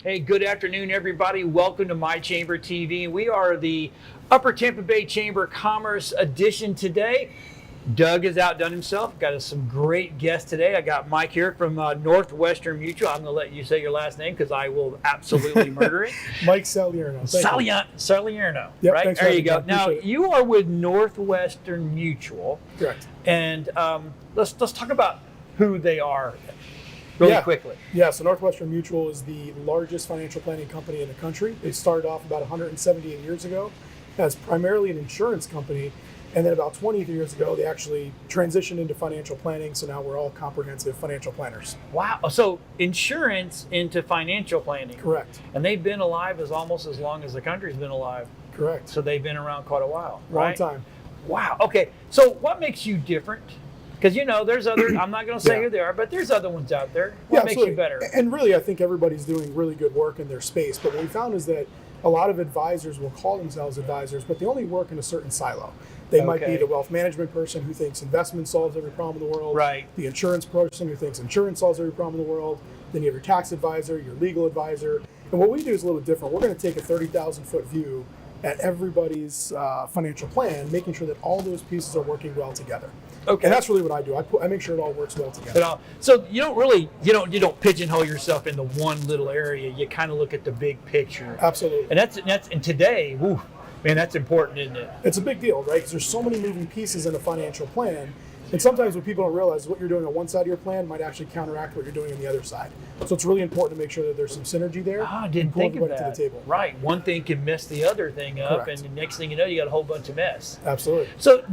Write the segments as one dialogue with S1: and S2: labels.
S1: Hey, good afternoon, everybody. Welcome to My Chamber TV. We are the Upper Tampa Bay Chamber of Commerce edition today. Doug has outdone himself. Got us some great guests today. I got Mike here from Northwestern Mutual. I'm going to let you say your last name because I will absolutely murder it.
S2: Mike Salierno.
S1: Salierno,
S2: yep,
S1: right? There you go. Now, you are with Northwestern Mutual.
S2: Correct.
S1: And let's talk about who they are really quickly.
S2: Yeah, so Northwestern Mutual is the largest financial planning company in the country. They started off about 178 years ago as primarily an insurance company. And then about 20 years ago, they actually transitioned into financial planning. So now we're all comprehensive financial planners.
S1: Wow. So insurance into financial planning.
S2: Correct.
S1: And they've been alive almost as long as the country's been alive.
S2: Correct.
S1: So they've been around quite a while, right?
S2: Long time.
S1: Wow. Okay. So what makes you different? Because, there's other, I'm not going to say who they are, but there's other ones out there. What makes you better?
S2: And really, I think everybody's doing really good work in their space. But what we found is that a lot of advisors will call themselves advisors, but they only work in a certain silo. They might be the wealth management person who thinks investment solves every problem in the world.
S1: Right.
S2: The insurance person who thinks insurance solves every problem in the world. Then you have your tax advisor, your legal advisor. And what we do is a little different. We're going to take a 30,000-foot view at everybody's financial plan, making sure that all those pieces are working well together.
S1: Okay.
S2: And that's really what I do. I make sure it all works well together.
S1: So you don't pigeonhole yourself into one little area. You kind of look at the big picture.
S2: Absolutely.
S1: And today, man, that's important, isn't it?
S2: It's a big deal, right? Because there's so many moving pieces in a financial plan. And sometimes what people don't realize is what you're doing on one side of your plan might actually counteract what you're doing on the other side. So it's really important to make sure that there's some synergy there.
S1: I didn't think of that.
S2: To the table.
S1: Right. One thing can mess the other thing up,
S2: Correct.
S1: and the next thing you know, you got a whole bunch of mess.
S2: Absolutely.
S1: So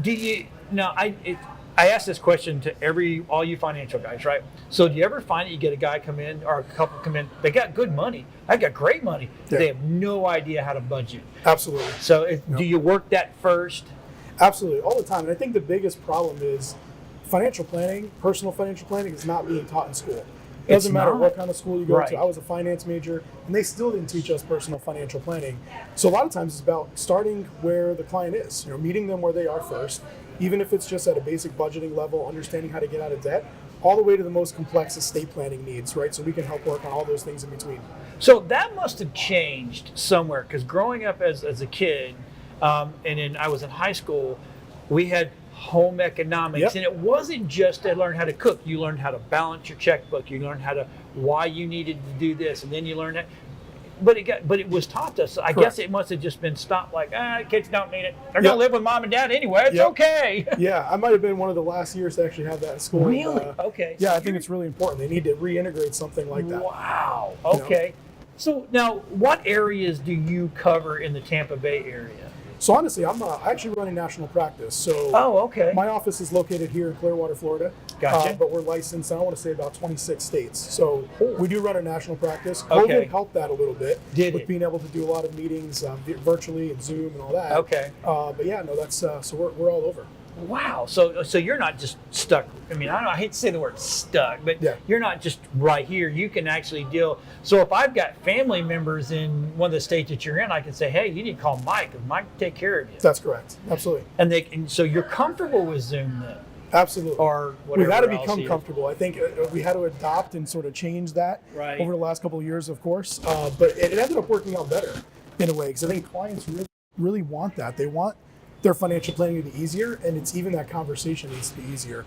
S1: I ask this question to all you financial guys, right? So do you ever find that you get a guy come in or a couple come in, they got good money, I got great money, but they have no idea how to budget?
S2: Absolutely.
S1: So do you work that first?
S2: Absolutely, all the time. And I think the biggest problem is financial planning, personal financial planning is not being taught in school. It doesn't matter what kind of school you go to. I was a finance major, and they still didn't teach us personal financial planning. So a lot of times it's about starting where the client is, meeting them where they are first, even if it's just at a basic budgeting level, understanding how to get out of debt, all the way to the most complex estate planning needs, right? So we can help work on all those things in between.
S1: So that must have changed somewhere, because growing up as a kid, and then I was in high school, we had home economics, and it wasn't just to learn how to cook. You learned how to balance your checkbook. You learned why you needed to do this, and then you learned that. But it was taught to us. So I guess it must have just been stopped. Like, kids don't need it. They're gonna live with mom and dad anyway. It's okay.
S2: Yeah, I might have been one of the last years to actually have that at school.
S1: Really? Okay.
S2: Yeah, I think it's really important. They need to reintegrate something like that.
S1: Wow. Okay. So now, what areas do you cover in the Tampa Bay area?
S2: So honestly, I actually run a national practice. So my office is located here in Clearwater, Florida.
S1: Gotcha.
S2: But we're licensed, I want to say, about 26 states. So we do run a national practice. COVID helped that a little bit with being able to do a lot of meetings virtually and Zoom and all that.
S1: Okay.
S2: But yeah, no, that's so we're all over.
S1: Wow. So you're not just stuck. I mean, I hate to say the word stuck, but you're not just right here. You can actually deal. So if I've got family members in one of the states that you're in, I can say, hey, you need to call Mike, because Mike can take care of you.
S2: That's correct. Absolutely.
S1: And so you're comfortable with Zoom then?
S2: Absolutely.
S1: Or whatever.
S2: We've had to become comfortable. I think we had to adopt and sort of change that over the last couple of years, of course. But it ended up working out better in a way, because I think clients really want that. They want their financial planning to be easier, and it's even that conversation needs to be easier.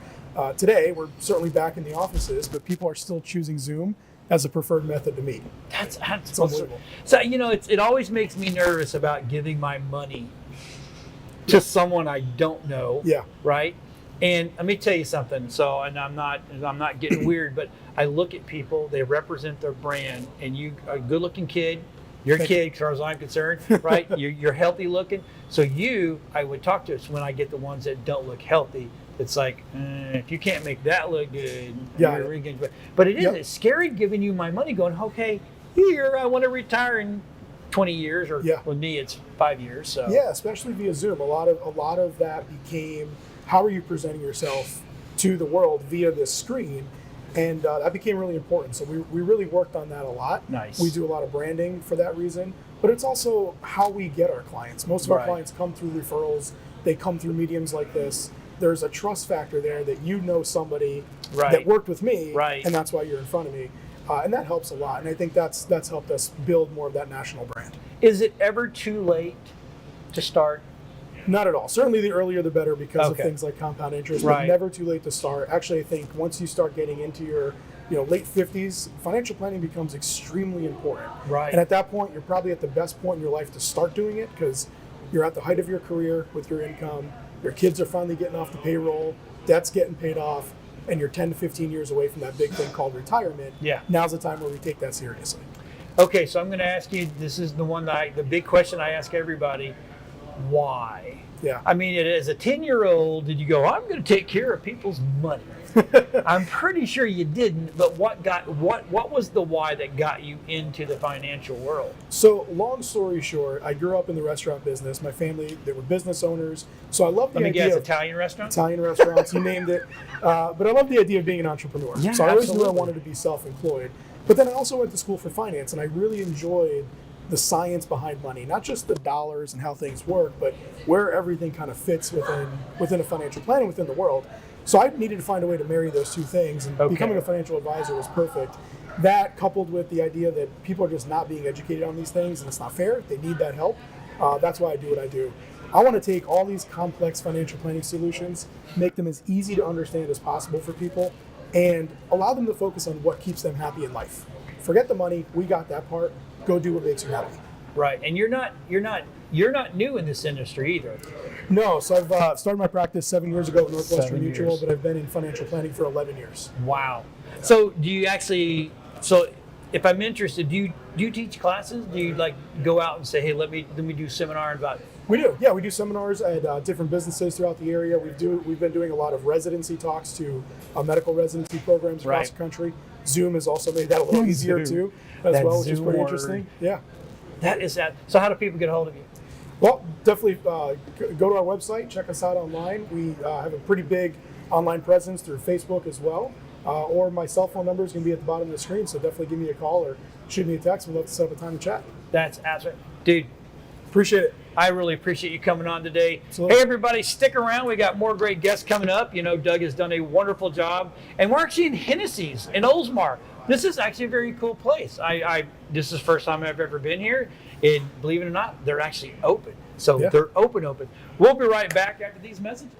S2: Today, we're certainly back in the offices, but people are still choosing Zoom as a preferred method to meet.
S1: That's
S2: unbelievable.
S1: So it always makes me nervous about giving my money to someone I don't know.
S2: Yeah.
S1: Right. And let me tell you something. So, and I'm not getting weird, but I look at people. They represent their brand, and you are a good-looking kid. You're a kid, as far as I'm concerned, right? You're healthy looking. So I would talk to us when I get the ones that don't look healthy. It's like, if you can't make that look good, but it's scary giving you my money going, okay, here, I want to retire in 20 years, or with me, it's 5 years. So
S2: especially via Zoom. A lot of that became, how are you presenting yourself to the world via this screen? And that became really important. So we really worked on that a lot.
S1: Nice.
S2: We do a lot of branding for that reason. But it's also how we get our clients. Most of our clients come through referrals. They come through mediums like this. There's a trust factor there that somebody that worked with me, and that's why you're in front of me. and that helps a lot. And I think that's helped us build more of that national brand.
S1: Is it ever too late to start?
S2: Not at all. Certainly the earlier the better because of things like compound interest, but never too late to start. Actually, I think once you start getting into your late 50s, financial planning becomes extremely important.
S1: Right.
S2: And at that point, you're probably at the best point in your life to start doing it because you're at the height of your career with your income. Your kids are finally getting off the payroll. Debt's getting paid off. And you're 10 to 15 years away from that big thing called retirement.
S1: Yeah.
S2: Now's the time where we take that seriously.
S1: Okay, so I'm going to ask you, this is the big question I ask everybody. Why?
S2: Yeah.
S1: I mean, as a 10-year-old, did you go, I'm going to take care of people's money? I'm pretty sure you didn't, but what was the why that got you into the financial world?
S2: So long story short, I grew up in the restaurant business. My family, they were business owners. So I love the idea of
S1: Italian restaurants?
S2: Italian restaurants, you named it. But I love the idea of being an entrepreneur.
S1: Yeah,
S2: so I always knew I
S1: absolutely.
S2: wanted to be self-employed. But then I also went to school for finance, and I really enjoyed the science behind money, not just the dollars and how things work, but where everything kind of fits within a financial plan and within the world. So I needed to find a way to marry those two things, and becoming a financial advisor was perfect. That coupled with the idea that people are just not being educated on these things, and it's not fair, they need that help. That's why I do what I do. I want to take all these complex financial planning solutions, make them as easy to understand as possible for people, and allow them to focus on what keeps them happy in life. Forget the money, we got that part. Go do what makes you happy.
S1: Right, and you're not new in this industry either.
S2: No, so I've started my practice 7 years ago at Northwestern Mutual, but I've been in financial planning for 11 years.
S1: Wow. So do you actually? So if I'm interested, do you teach classes? Do you like go out and say, hey, let me do seminar about?
S2: We do, yeah. We do seminars at different businesses throughout the area. We've been doing a lot of residency talks to medical residency programs across the country. Zoom has also made that a little easier too, as well, which is pretty interesting. Yeah.
S1: That is that. So how do people get a hold of you?
S2: Well, definitely go to our website, check us out online. We have a pretty big online presence through Facebook as well. Or my cell phone number is going to be at the bottom of the screen, so definitely give me a call or shoot me a text. We'd love to set up a time to chat.
S1: That's absolutely, dude.
S2: Appreciate it.
S1: I really appreciate you coming on today.
S2: Absolutely.
S1: Hey, everybody, stick around. We got more great guests coming up. Doug has done a wonderful job. And we're actually in Hennessy's in Oldsmar. This is actually a very cool place. This is the first time I've ever been here. And believe it or not, they're actually open. So they're open. We'll be right back after these messages.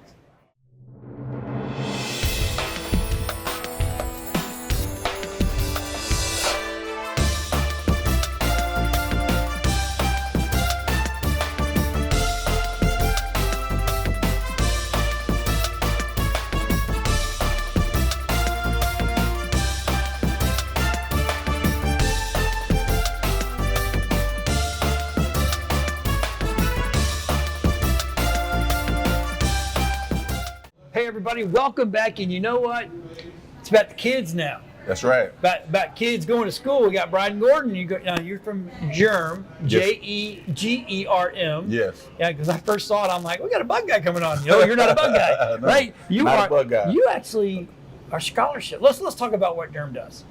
S1: Hey everybody, welcome back. And you know what? It's about the kids now.
S3: That's right.
S1: About kids going to school. We got Brian Gordon. You're from G.E.R.M. G.E.R.M.
S3: Yes.
S1: Yeah, because I first saw it, I'm like, we got a bug guy coming on. You're not a bug guy,
S3: No,
S1: right? You
S3: not
S1: are.
S3: a bug guy.
S1: You actually are scholarship. Let's talk about what G.E.R.M does.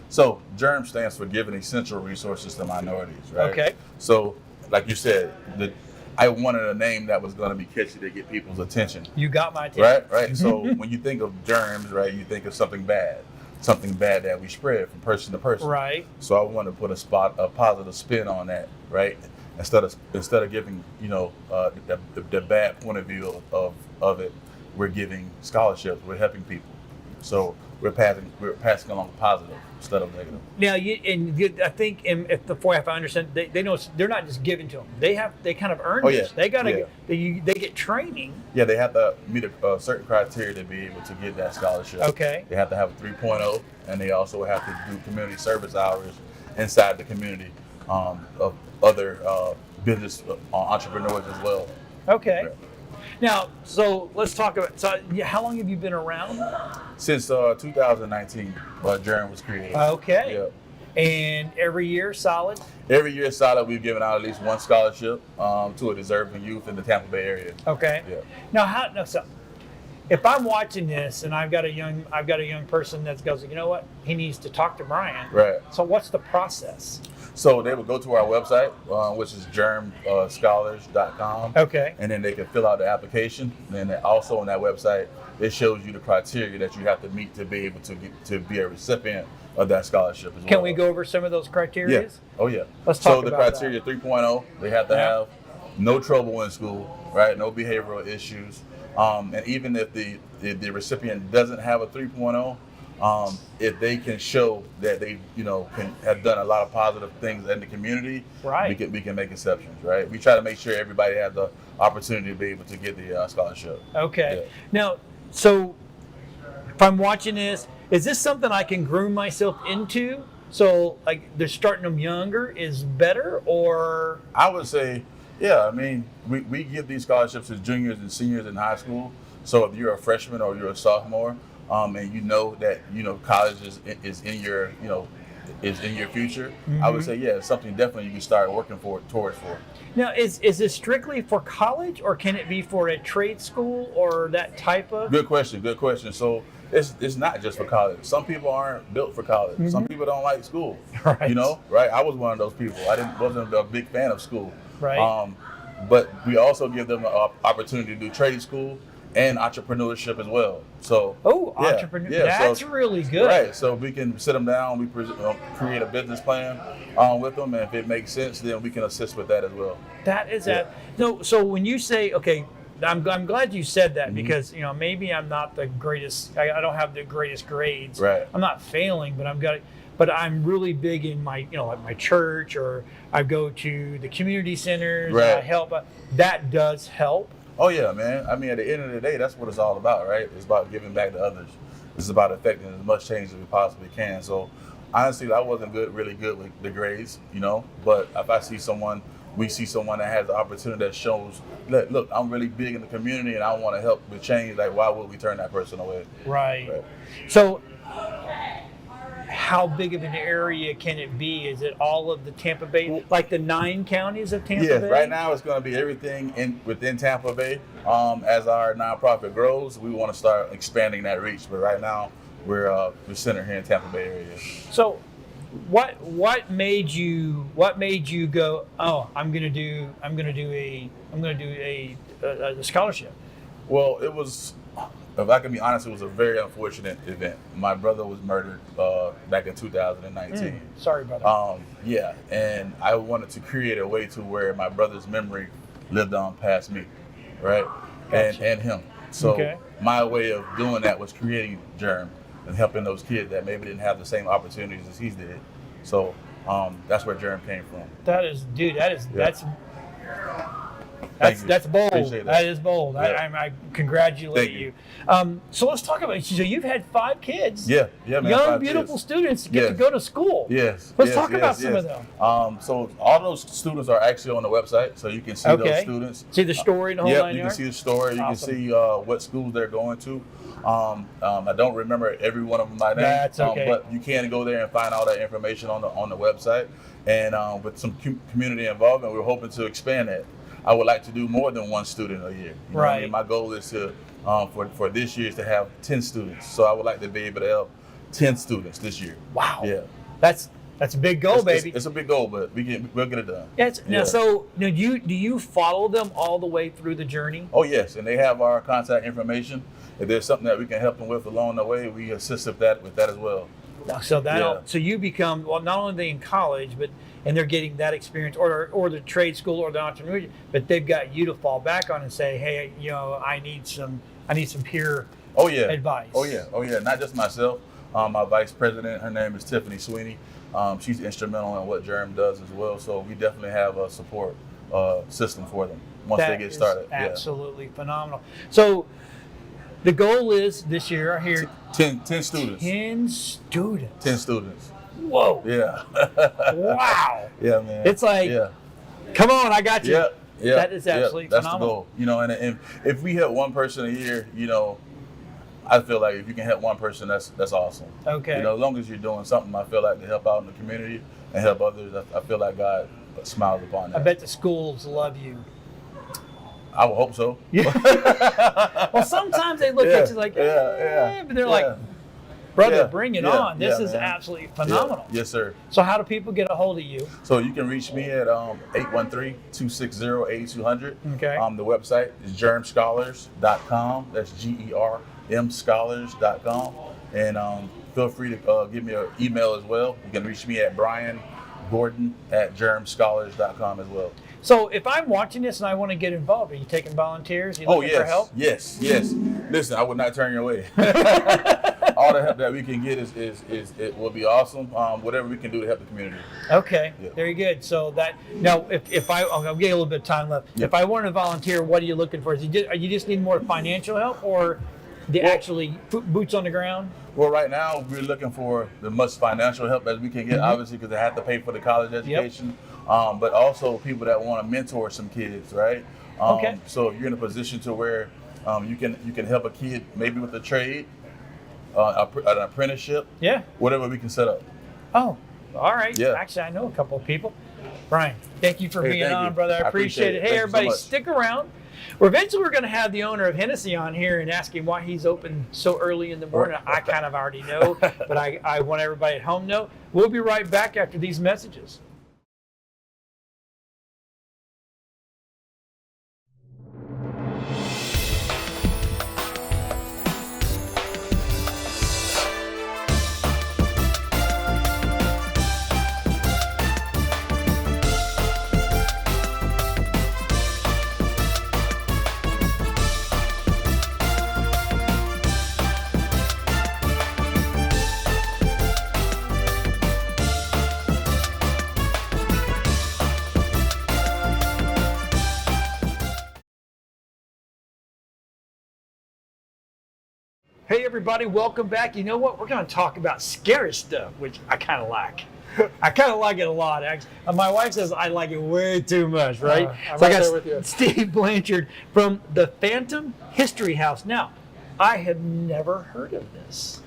S3: So G.E.R.M stands for Giving Essential Resources to Minorities, right?
S1: Okay.
S3: So, like you said, I wanted a name that was going to be catchy to get people's attention.
S1: You got my attention.
S3: Right. So when you think of germs, right, you think of something bad that we spread from person to person.
S1: Right.
S3: So I want to put a positive spin on that, right? Instead of giving the bad point of view of it, we're giving scholarships. We're helping people. So we're passing along positive instead of negative.
S1: Now, I think if I understand, they know they're not just given to them. They kind of earn this. They they get training.
S3: Yeah, they have to meet a certain criteria to be able to get that scholarship.
S1: Okay.
S3: They have to have a 3.0, and they also have to do community service hours inside the community of other business entrepreneurs as well.
S1: Okay.
S3: Yeah.
S1: Now, so let's talk about. So, how long have you been around?
S3: Since 2019, G.E.R.M was created.
S1: Okay.
S3: Yep.
S1: And every year, solid.
S3: Every year, solid. We've given out at least one scholarship to a deserving youth in the Tampa Bay area.
S1: Okay.
S3: Yeah.
S1: Now, so if I'm watching this and I've got a young person that goes, you know what, he needs to talk to Brian.
S3: Right.
S1: So what's the process?
S3: So they would go to our website, which is GERMscholars.com.
S1: Okay.
S3: And then they can fill out the application. And then also on that website, it shows you the criteria that you have to meet to be able to be a recipient of that scholarship as well.
S1: Can we go over some of those criteria?
S3: Yeah. Oh yeah.
S1: Let's talk
S3: so the
S1: about
S3: criteria 3.0, they have to have no trouble in school, right? No behavioral issues. And even if the recipient doesn't have a 3.0, if they can show that they, can have done a lot of positive things in the community,
S1: right,
S3: we can make exceptions, right? We try to make sure everybody has the opportunity to be able to get the scholarship.
S1: Okay.
S3: Yeah.
S1: Now, so if I'm watching this, is this something I can groom myself into? So, like, they're starting them younger is better, or?
S3: I would say, yeah. I mean, we give these scholarships to juniors and seniors in high school. So if you're a freshman or you're a sophomore, and you know that college is in your is in your future, I would say, yeah, it's something definitely you can start working towards.
S1: Now, is this strictly for college, or can it be for a trade school or that type of?
S3: Good question. So it's not just for college. Some people aren't built for college. Some people don't like school.
S1: Right.
S3: Right? I was one of those people. Wasn't a big fan of school.
S1: Right.
S3: But we also give them an opportunity to do trade school and entrepreneurship as well. So
S1: entrepreneur.
S3: Yeah,
S1: that's really good.
S3: Right. So we can sit them down. We create a business plan with them, and if it makes sense, then we can assist with that as well.
S1: That is that. No. So when you say, okay, I'm glad you said that, because maybe I'm not the greatest. I don't have the greatest grades.
S3: Right.
S1: I'm not failing, but I'm really big in my like my church, or I go to the community centers.
S3: Right.
S1: And I help. That does help.
S3: Oh yeah, man. I mean, at the end of the day, that's what it's all about, right? It's about giving back to others. It's about affecting as much change as we possibly can. So honestly, I wasn't really good with the grades, but if we see someone that has the opportunity that shows, look, I'm really big in the community and I want to help with change, like, why would we turn that person away?
S1: Right. So how big of an area can it be? Is it all of the Tampa Bay, like the 9 counties of Tampa Bay?
S3: Yeah, right now it's going to be everything within Tampa Bay. As our nonprofit grows, we want to start expanding that reach. But right now, we're centered here in Tampa Bay area.
S1: So, what made you go, oh, I'm gonna do a scholarship?
S3: Well, it was. If I can be honest, it was a very unfortunate event. My brother was murdered back in 2019.
S1: Sorry about that.
S3: Yeah, and I wanted to create a way to where my brother's memory lived on past me, right?
S1: Gotcha.
S3: And him. So my way of doing that was creating G.E.R.M and helping those kids that maybe didn't have the same opportunities as he did. So that's where G.E.R.M came from.
S1: That's bold.
S3: Appreciate
S1: that is bold.
S3: Yeah.
S1: I congratulate you. So let's talk about it. So you've had 5 kids.
S3: Yeah, man.
S1: Young, beautiful students get to go to school.
S3: Yes.
S1: Let's talk about some of them.
S3: So all those students are actually on the website, so you can see those students.
S1: See the story and the whole 9 yards?
S3: You can see the story. You can see what schools they're going to. I don't remember every one of them by name.
S1: That's okay.
S3: But you can go there and find all that information on the website. And with some community involvement, we're hoping to expand that. I would like to do more than 1 student a year. You know what I mean? My goal is to, for this year, is to have 10 students. So I would like to be able to help 10 students this year.
S1: Wow.
S3: Yeah.
S1: That's a big goal, baby.
S3: It's a big goal, but we'll get it done.
S1: Now, so do you follow them all the way through the journey?
S3: Oh yes, and they have our contact information. If there's something that we can help them with along the way, we assist with that as well.
S1: So so you become, well, not only are they in college, and they're getting that experience, or the trade school or the entrepreneurship, but they've got you to fall back on and say, hey, I need some peer advice.
S3: Oh yeah. Not just myself. My vice president, her name is Tiffany Sweeney. She's instrumental in what G.E.R.M does as well. So we definitely have a support system for them once they get started.
S1: Absolutely phenomenal. So the goal is this year, I hear
S3: 10 students.
S1: 10 students.
S3: 10 students.
S1: Whoa.
S3: Yeah.
S1: Wow.
S3: Yeah, man.
S1: It's like, come on, I got you.
S3: Yeah.
S1: That is absolutely phenomenal.
S3: That's the goal. And if we help one person a year, I feel like if you can help one person, that's awesome.
S1: Okay.
S3: As long as you're doing something, I feel like to help out in the community and help others, I feel like God smiles upon that.
S1: I bet the schools love you.
S3: I would hope so.
S1: Well, sometimes they look at you like, but they're like, brother, bring it on. This is absolutely phenomenal.
S3: Yes, sir.
S1: So how do people get a hold of you?
S3: So you can reach me at 813-260-8200.
S1: Okay.
S3: The website is GERMscholars.com. That's GERM scholars.com. And feel free to give me an email as well. You can reach me at briangordon@G.E.R.M.scholars.com as well.
S1: So if I'm watching this and I want to get involved, are you taking volunteers? Are you looking for help?
S3: Yes. Listen, I would not turn you away. All the help that we can get is it will be awesome. Whatever we can do to help the community.
S1: Okay,
S3: Yeah.
S1: very good. So that now, if I'll get a little bit of time left.
S3: Yeah.
S1: If I want to volunteer, what are you looking for? You just need more financial help, or actually boots on the ground?
S3: Well, right now we're looking for the much financial help as we can get, obviously, because they have to pay for the college education. But also people that want to mentor some kids, right?
S1: Okay.
S3: So if you're in a position to where you can help a kid maybe with a trade, an apprenticeship, whatever we can set up.
S1: Oh, all right.
S3: Yeah.
S1: Actually, I know a couple of people. Brian, thank you for being
S3: thank
S1: on,
S3: you.
S1: brother. I appreciate it. Hey,
S3: Thank you so
S1: everybody,
S3: much.
S1: stick around. We're going to have the owner of Hennessy on here and ask him why he's open so early in the morning. I kind of already know, but I want everybody at home to know. We'll be right back after these messages. Hey everybody, welcome back. You know what? We're going to talk about scary stuff, which I kind of like. I kind of like it a lot, actually. My wife says I like it way too much, right?
S4: I'm
S1: So I
S4: right
S1: got
S4: there with you.
S1: Steve Blanchard from the Phantom History House. Now, I have never heard of this.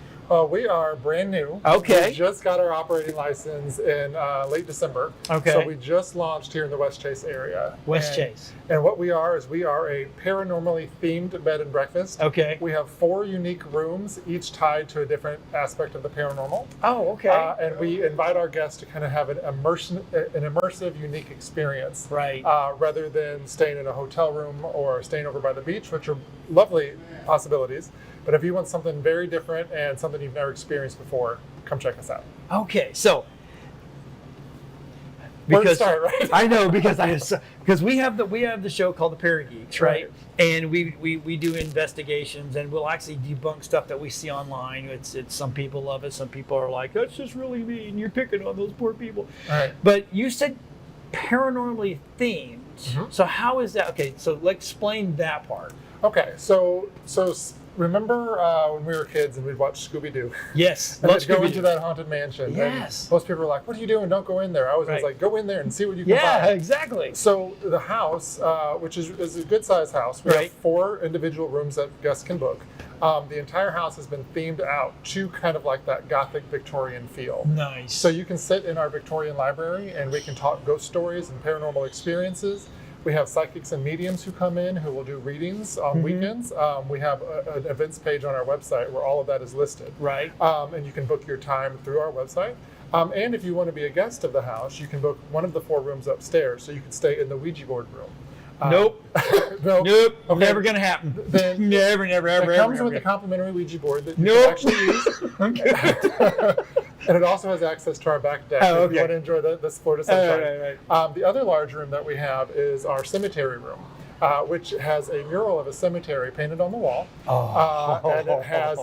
S4: We are brand new.
S1: Okay.
S4: We just got our operating license in late December.
S1: Okay.
S4: So we just launched here in the West Chase area.
S1: West
S4: And-
S1: Chase.
S4: And what we are is we are a paranormally themed bed and breakfast.
S1: Okay.
S4: We have 4 unique rooms, each tied to a different aspect of the paranormal.
S1: Oh, okay.
S4: And we invite our guests to kind of have an immersive, unique experience.
S1: Right.
S4: Rather than staying in a hotel room or staying over by the beach, which are lovely possibilities. But if you want something very different and something you've never experienced before, come check us out.
S1: Okay, so
S4: Where to start, right?
S1: I know because we have the show called the Parageeks, right? And we do investigations and we'll actually debunk stuff that we see online. It's some people love it, some people are like, that's just really mean. You're picking on those poor people.
S4: All right.
S1: But you said paranormally themed.
S4: Mm-hmm.
S1: So how is that? Okay, so let's explain that part.
S4: Okay, so remember when we were kids and we'd watch Scooby-Doo?
S1: Yes,
S4: And
S1: let's
S4: they'd go
S1: Scooby-Doo.
S4: into that haunted mansion.
S1: Yes.
S4: And most people were like, what are you doing? Don't go in there. I was
S1: Right.
S4: like, go in there and see what you can
S1: Yeah,
S4: find.
S1: exactly.
S4: So the house, which is a good sized house, we
S1: Right.
S4: have 4 individual rooms that guests can book. The entire house has been themed out to kind of like that Gothic Victorian feel.
S1: Nice.
S4: So you can sit in our Victorian library and we can talk ghost stories and paranormal experiences. We have psychics and mediums who come in who will do readings on weekends. We have an events page on our website where all of that is listed.
S1: Right.
S4: And you can book your time through our website. And if you want to be a guest of the house, you can book one of the 4 rooms upstairs. So you can stay in the Ouija board room.
S1: Nope.
S4: Nope.
S1: Nope.
S4: Okay.
S1: Never gonna happen.
S4: Then-
S1: never,
S4: It
S1: ever.
S4: comes with a complimentary Ouija board that you
S1: Nope.
S4: can actually use.
S1: Okay.
S4: And it also has access to our back deck
S1: Oh,
S4: if
S1: okay.
S4: you want to enjoy the Florida sunshine.
S1: Right.
S4: The other large room that we have is our cemetery room, which has a mural of a cemetery painted on the wall. And it has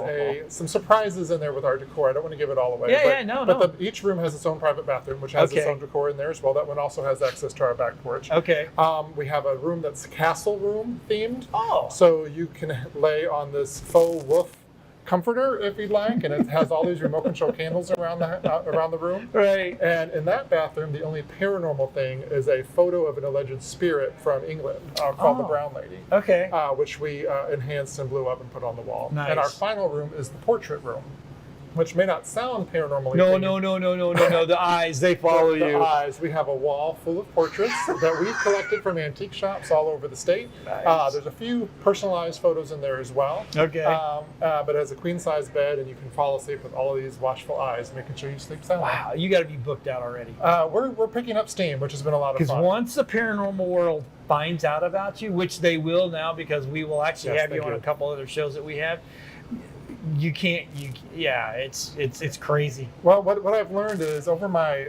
S4: some surprises in there with our decor. I don't want to give it all away. But each room has its own private bathroom, which has its
S1: Okay.
S4: own decor in there as well. That one also has access to our back porch.
S1: Okay.
S4: We have a room that's castle room themed.
S1: Oh.
S4: So you can lay on this faux wolf comforter if you'd like, and it has all these remote control candles around the room.
S1: Right.
S4: And in that bathroom, the only paranormal thing is a photo of an alleged spirit from England called the Brown Lady.
S1: Okay.
S4: Which we enhanced and blew up and put on the wall.
S1: Nice.
S4: And our final room is the portrait room, which may not sound paranormally.
S1: No.
S4: themed.
S1: The eyes, they follow
S4: The
S1: you.
S4: eyes. We have a wall full of portraits that we've collected from antique shops all over the state.
S1: Nice.
S4: There's a few personalized photos in there as well.
S1: Okay.
S4: But it has a queen size bed, and you can fall asleep with all of these watchful eyes, making sure you sleep soundly.
S1: Wow, you got to be booked out already.
S4: We're picking up steam, which has been a lot of
S1: Because
S4: fun.
S1: once the paranormal world finds out about you, which they will now, because we will actually
S4: Yes,
S1: have you
S4: thank
S1: on
S4: you.
S1: a couple other shows that we have. you can't. It's crazy.
S4: Well, what I've learned is over my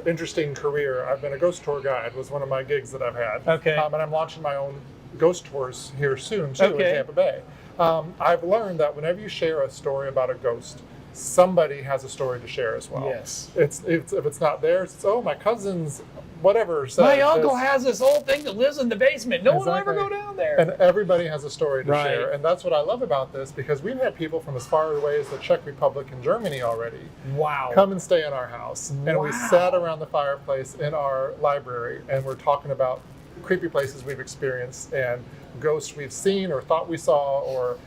S4: interesting career, I've been a ghost tour guide. Was one of my gigs that I've had.
S1: Okay.
S4: And I'm launching my own ghost tours here soon too in Tampa Bay. I've learned that whenever you share a story about a ghost, somebody has a story to share as well.
S1: Yes.
S4: It's if it's not theirs, it's my cousin's whatever.
S1: My uncle has this old thing that lives in the basement. No one will ever
S4: Exactly.
S1: go down there.
S4: And everybody has a story to
S1: Right.
S4: share. And that's what I love about this, because we've had people from as far away as the Czech Republic and Germany already
S1: Wow.
S4: come and stay in our house. And we
S1: Wow.
S4: sat around the fireplace in our library and we're talking about creepy places we've experienced and ghosts we've seen or thought we saw, or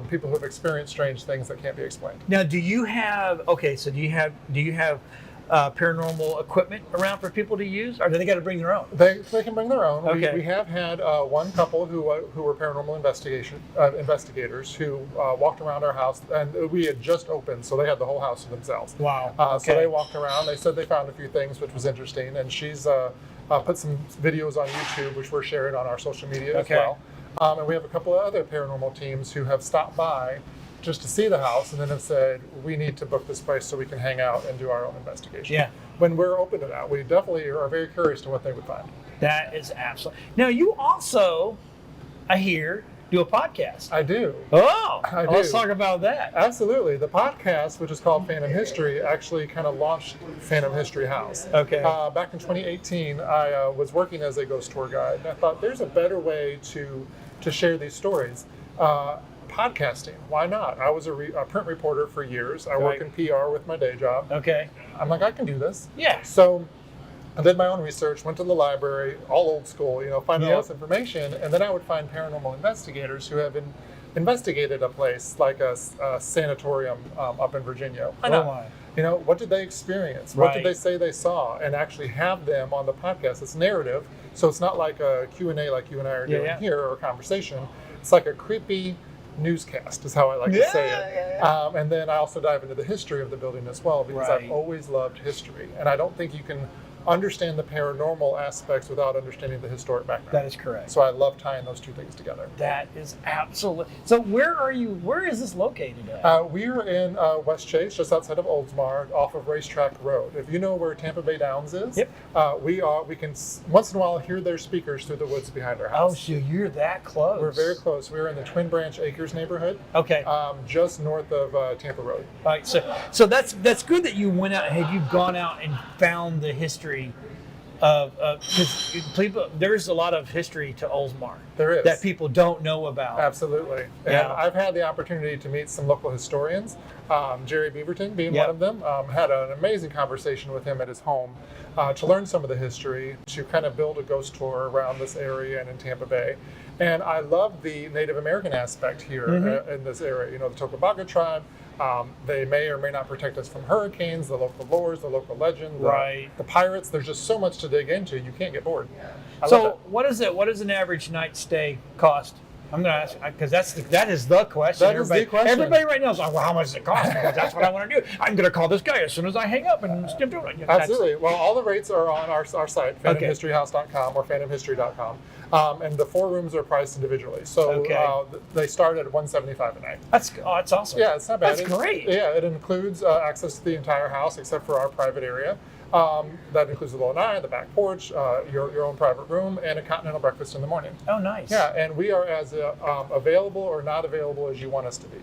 S4: people who have experienced strange things that can't be explained.
S1: Now, do you have paranormal equipment around for people to use, or do they got to bring their own?
S4: They can bring their own.
S1: Okay.
S4: We have had one couple who were paranormal investigators who walked around our house, and we had just opened, so they had the whole house to themselves.
S1: Wow.
S4: So they walked around. They said they found a few things, which was interesting, and she's put some videos on YouTube, which we're sharing on our social media as well. And we have a couple of other paranormal teams who have stopped by just to see the house and then have said, we need to book this place so we can hang out and do our own investigation.
S1: Yeah.
S4: When we're open to that, we definitely are very curious to what they would find.
S1: That is absolutely. Now, you also, I hear, do a podcast.
S4: I do.
S1: Oh,
S4: I
S1: let's
S4: do.
S1: talk about that.
S4: Absolutely. The podcast, which is called Phantom History, actually kind of launched Phantom History House.
S1: Okay.
S4: Back in 2018, I was working as a ghost tour guide, and I thought there's a better way to share these stories. Podcasting, why not? I was a print reporter for years. I work in PR with my day job.
S1: Okay.
S4: I'm like, I can do this.
S1: Yeah.
S4: So I did my own research, went to the library, all old school, finding all this information, and then I would find paranormal investigators who have investigated a place like a sanatorium up in Virginia. Why not? What did they experience? What did they say they saw? And actually have them on the podcast. It's narrative, so it's not like a Q&A like you and I are doing here, or a conversation. It's like a creepy newscast is how I like to say it. And then I also dive into the history of the building as well, because I've always loved history. And I don't think you can understand the paranormal aspects without understanding the historic background.
S1: That is correct.
S4: So I love tying those two things together.
S1: That is absolutely. So where are you? Where is this located at?
S4: We're in West Chase, just outside of Oldsmar, off of Racetrack Road. If you know where Tampa Bay Downs is, we can once in a while hear their speakers through the woods behind our house.
S1: Oh, so you're that close.
S4: We're very close. We're in the Twin Branch Acres neighborhood.
S1: Okay.
S4: Just north of Tampa Road.
S1: All right. So that's good that you went out. Had you gone out and found the history of because there's a lot of history to Oldsmar.
S4: There is.
S1: That people don't know about.
S4: Absolutely. And I've had the opportunity to meet some local historians, Jerry Beaverton being one of them. Had an amazing conversation with him at his home to learn some of the history, to kind of build a ghost tour around this area and in Tampa Bay. And I love the Native American aspect here in this area. The Tocobaga tribe. They may or may not protect us from hurricanes, the local lores, the local legend, the pirates. There's just so much to dig into. You can't get bored.
S1: So what is it? What does an average night stay cost? I'm going to ask because that is the question.
S4: That is the question.
S1: Everybody right now is like, well, how much does it cost? Because that's what I want to do. I'm going to call this guy as soon as I hang up and skip doing it.
S4: Absolutely. Well, all the rates are on our site, phantomhistoryhouse.com or phantomhistory.com. And the 4 rooms are priced individually. So they start at $175 a night.
S1: That's awesome.
S4: Yeah, it's not bad.
S1: That's great.
S4: It includes access to the entire house except for our private area. That includes the lanai, the back porch, your own private room, and a continental breakfast in the morning.
S1: Oh, nice.
S4: Yeah, and we are as available or not available as you want us to be.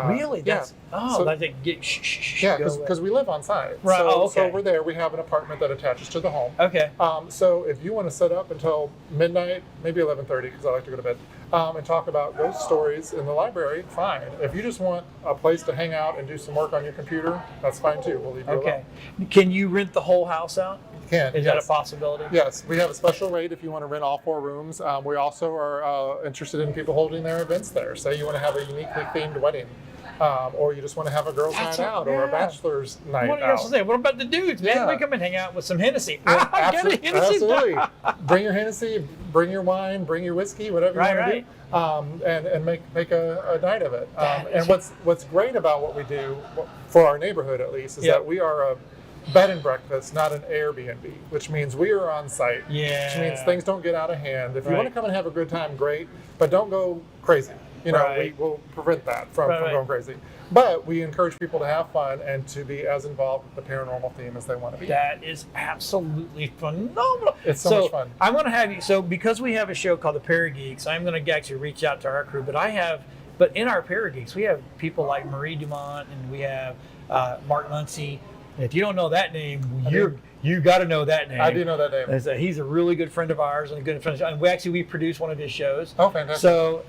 S1: Really? That's,
S4: because we live on site.
S1: Right.
S4: So we're there. We have an apartment that attaches to the home.
S1: Okay.
S4: So if you want to set up until midnight, maybe 11:30, because I like to go to bed, and talk about ghost stories in the library, fine. If you just want a place to hang out and do some work on your computer, that's fine too. We'll leave you alone.
S1: Can you rent the whole house out?
S4: Is
S1: that a possibility?
S4: Yes, we have a special rate if you want to rent all 4 rooms. We also are interested in people holding their events there. Say you want to have a uniquely themed wedding, or you just want to have a girls' night out or a bachelor's night out.
S1: What about the dudes, man? We come and hang out with some Hennessy.
S4: Absolutely. Bring your Hennessy, bring your wine, bring your whiskey, whatever you want to do, and make a night of it. And what's great about what we do, for our neighborhood at least, is that we are a bed and breakfast, not an Airbnb, which means we are on site, which means things don't get out of hand. If you want to come and have a good time, great, but don't go crazy. You know,
S1: Right.
S4: we will prevent that from
S1: Right.
S4: going crazy. But we encourage people to have fun and to be as involved with the paranormal theme as they want to be.
S1: That is absolutely phenomenal.
S4: It's so much fun.
S1: I'm going to have you. So because we have a show called the Parageeks, I'm going to actually reach out to our crew. But in our Parageeks, we have people like Marie Dumont and we have Mark Muncie. If you don't know that name, you got to know that name.
S4: I do know that name.
S1: He's a really good friend of ours and a good friend. And we produce one of his shows.
S4: Oh, fantastic.
S1: So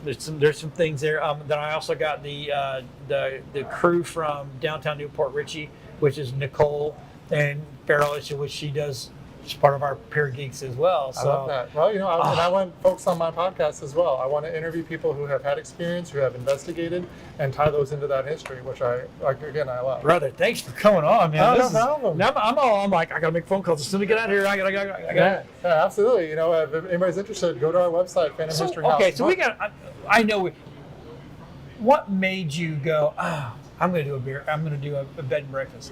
S1: there's some things there. Then I also got the crew from downtown Newport Richey, which is Nicole and Farrell, which she does. She's part of our Parageeks as well. So.
S4: I love that. Well, and I want folks on my podcast as well. I want to interview people who have had experience, who have investigated, and tie those into that history, which I love.
S1: Brother, thanks for coming on, man.
S4: No problem.
S1: Now I'm like, I got to make phone calls as soon as we get out of here. I got.
S4: Yeah, absolutely. If anybody's interested, go to our website, Phantom History House.
S1: Okay, so we got. I know. What made you go? I'm going to do a bed and breakfast.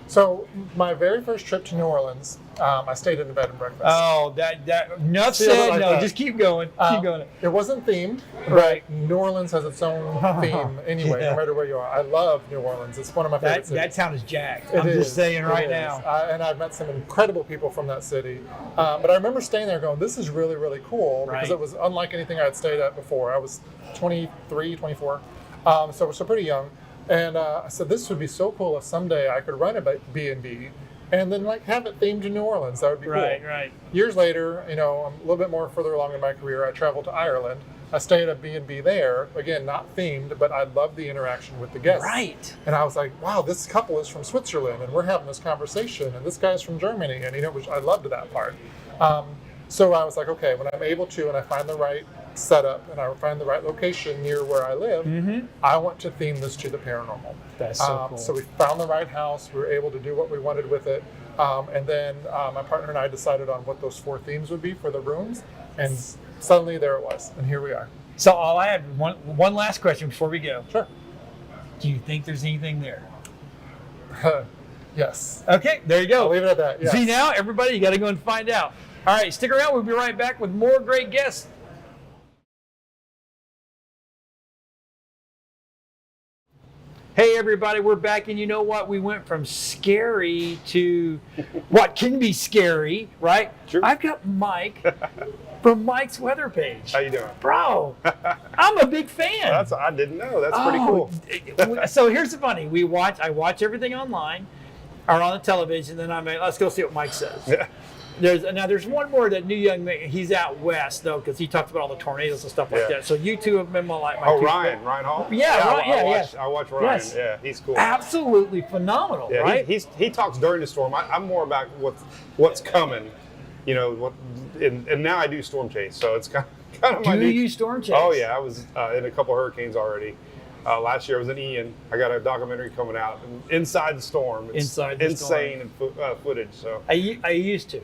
S4: So my very first trip to New Orleans, I stayed in a bed and breakfast.
S1: Oh, that enough said.
S4: Like
S1: no,
S4: that.
S1: Just keep going. Keep going.
S4: It wasn't themed,
S1: Right.
S4: but New Orleans has its own theme anyway,
S1: Yeah.
S4: no matter where you are. I love New Orleans. It's one of my favorite cities.
S1: That town is jacked.
S4: It
S1: I'm
S4: is.
S1: just saying
S4: It
S1: right
S4: is.
S1: now.
S4: And I've met some incredible people from that city. But I remember staying there going, this is really, really cool because
S1: Right.
S4: it was unlike anything I had stayed at before. I was 23, 24, so pretty young. And I said, this would be so cool if someday I could run a B&B and then have it themed to New Orleans. That would be cool.
S1: Right.
S4: Years later, I'm a little bit more further along in my career. I traveled to Ireland. I stayed at a B&B there. Again, not themed, but I loved the interaction with the guests.
S1: Right.
S4: And I was like, wow, this couple is from Switzerland, and we're having this conversation, and this guy's from Germany, and which I loved that part. So I was like, okay, when I'm able to, and I find the right setup, and I find the right location near where I live, I want to theme this to the paranormal.
S1: That's so cool.
S4: So we found the right house. We were able to do what we wanted with it. And then my partner and I decided on what those 4 themes would be for the rooms. And suddenly there it was. And here we are.
S1: So all I have one last question before we go.
S4: Sure.
S1: Do you think there's anything there?
S4: Yes.
S1: Okay, there you go.
S4: I'll leave it at that. Yes.
S1: See now, everybody, you got to go and find out. All right, stick around. We'll be right back with more great guests. Hey everybody, we're back, and you know what? We went from scary to what can be scary, right?
S5: Sure.
S1: I've got Mike from Mike's Weather Page.
S5: How you doing?
S1: Bro, I'm a big fan.
S5: I didn't know. That's pretty cool.
S1: So here's the funny. I watch everything online or on the television, then I'm like, let's go see what Mike says.
S5: Yeah.
S1: There's one more that new young man. He's out west though, because he talks about all the tornadoes and stuff like
S5: Yeah.
S1: that. So you two have been my
S5: Oh,
S1: two-
S5: Ryan Hall. I watch Ryan.
S1: Yes.
S5: Yeah, he's cool.
S1: Absolutely phenomenal,
S5: Yeah,
S1: right?
S5: he talks during the storm. I'm more about what's coming. And now I do storm chase, so it's kind of my
S1: Do
S5: new.
S1: you storm chase?
S5: Oh yeah, I was in a couple hurricanes already. Last year I was in Ian. I got a documentary coming out inside the storm. It's
S1: Inside the
S5: insane footage. So
S1: I used to.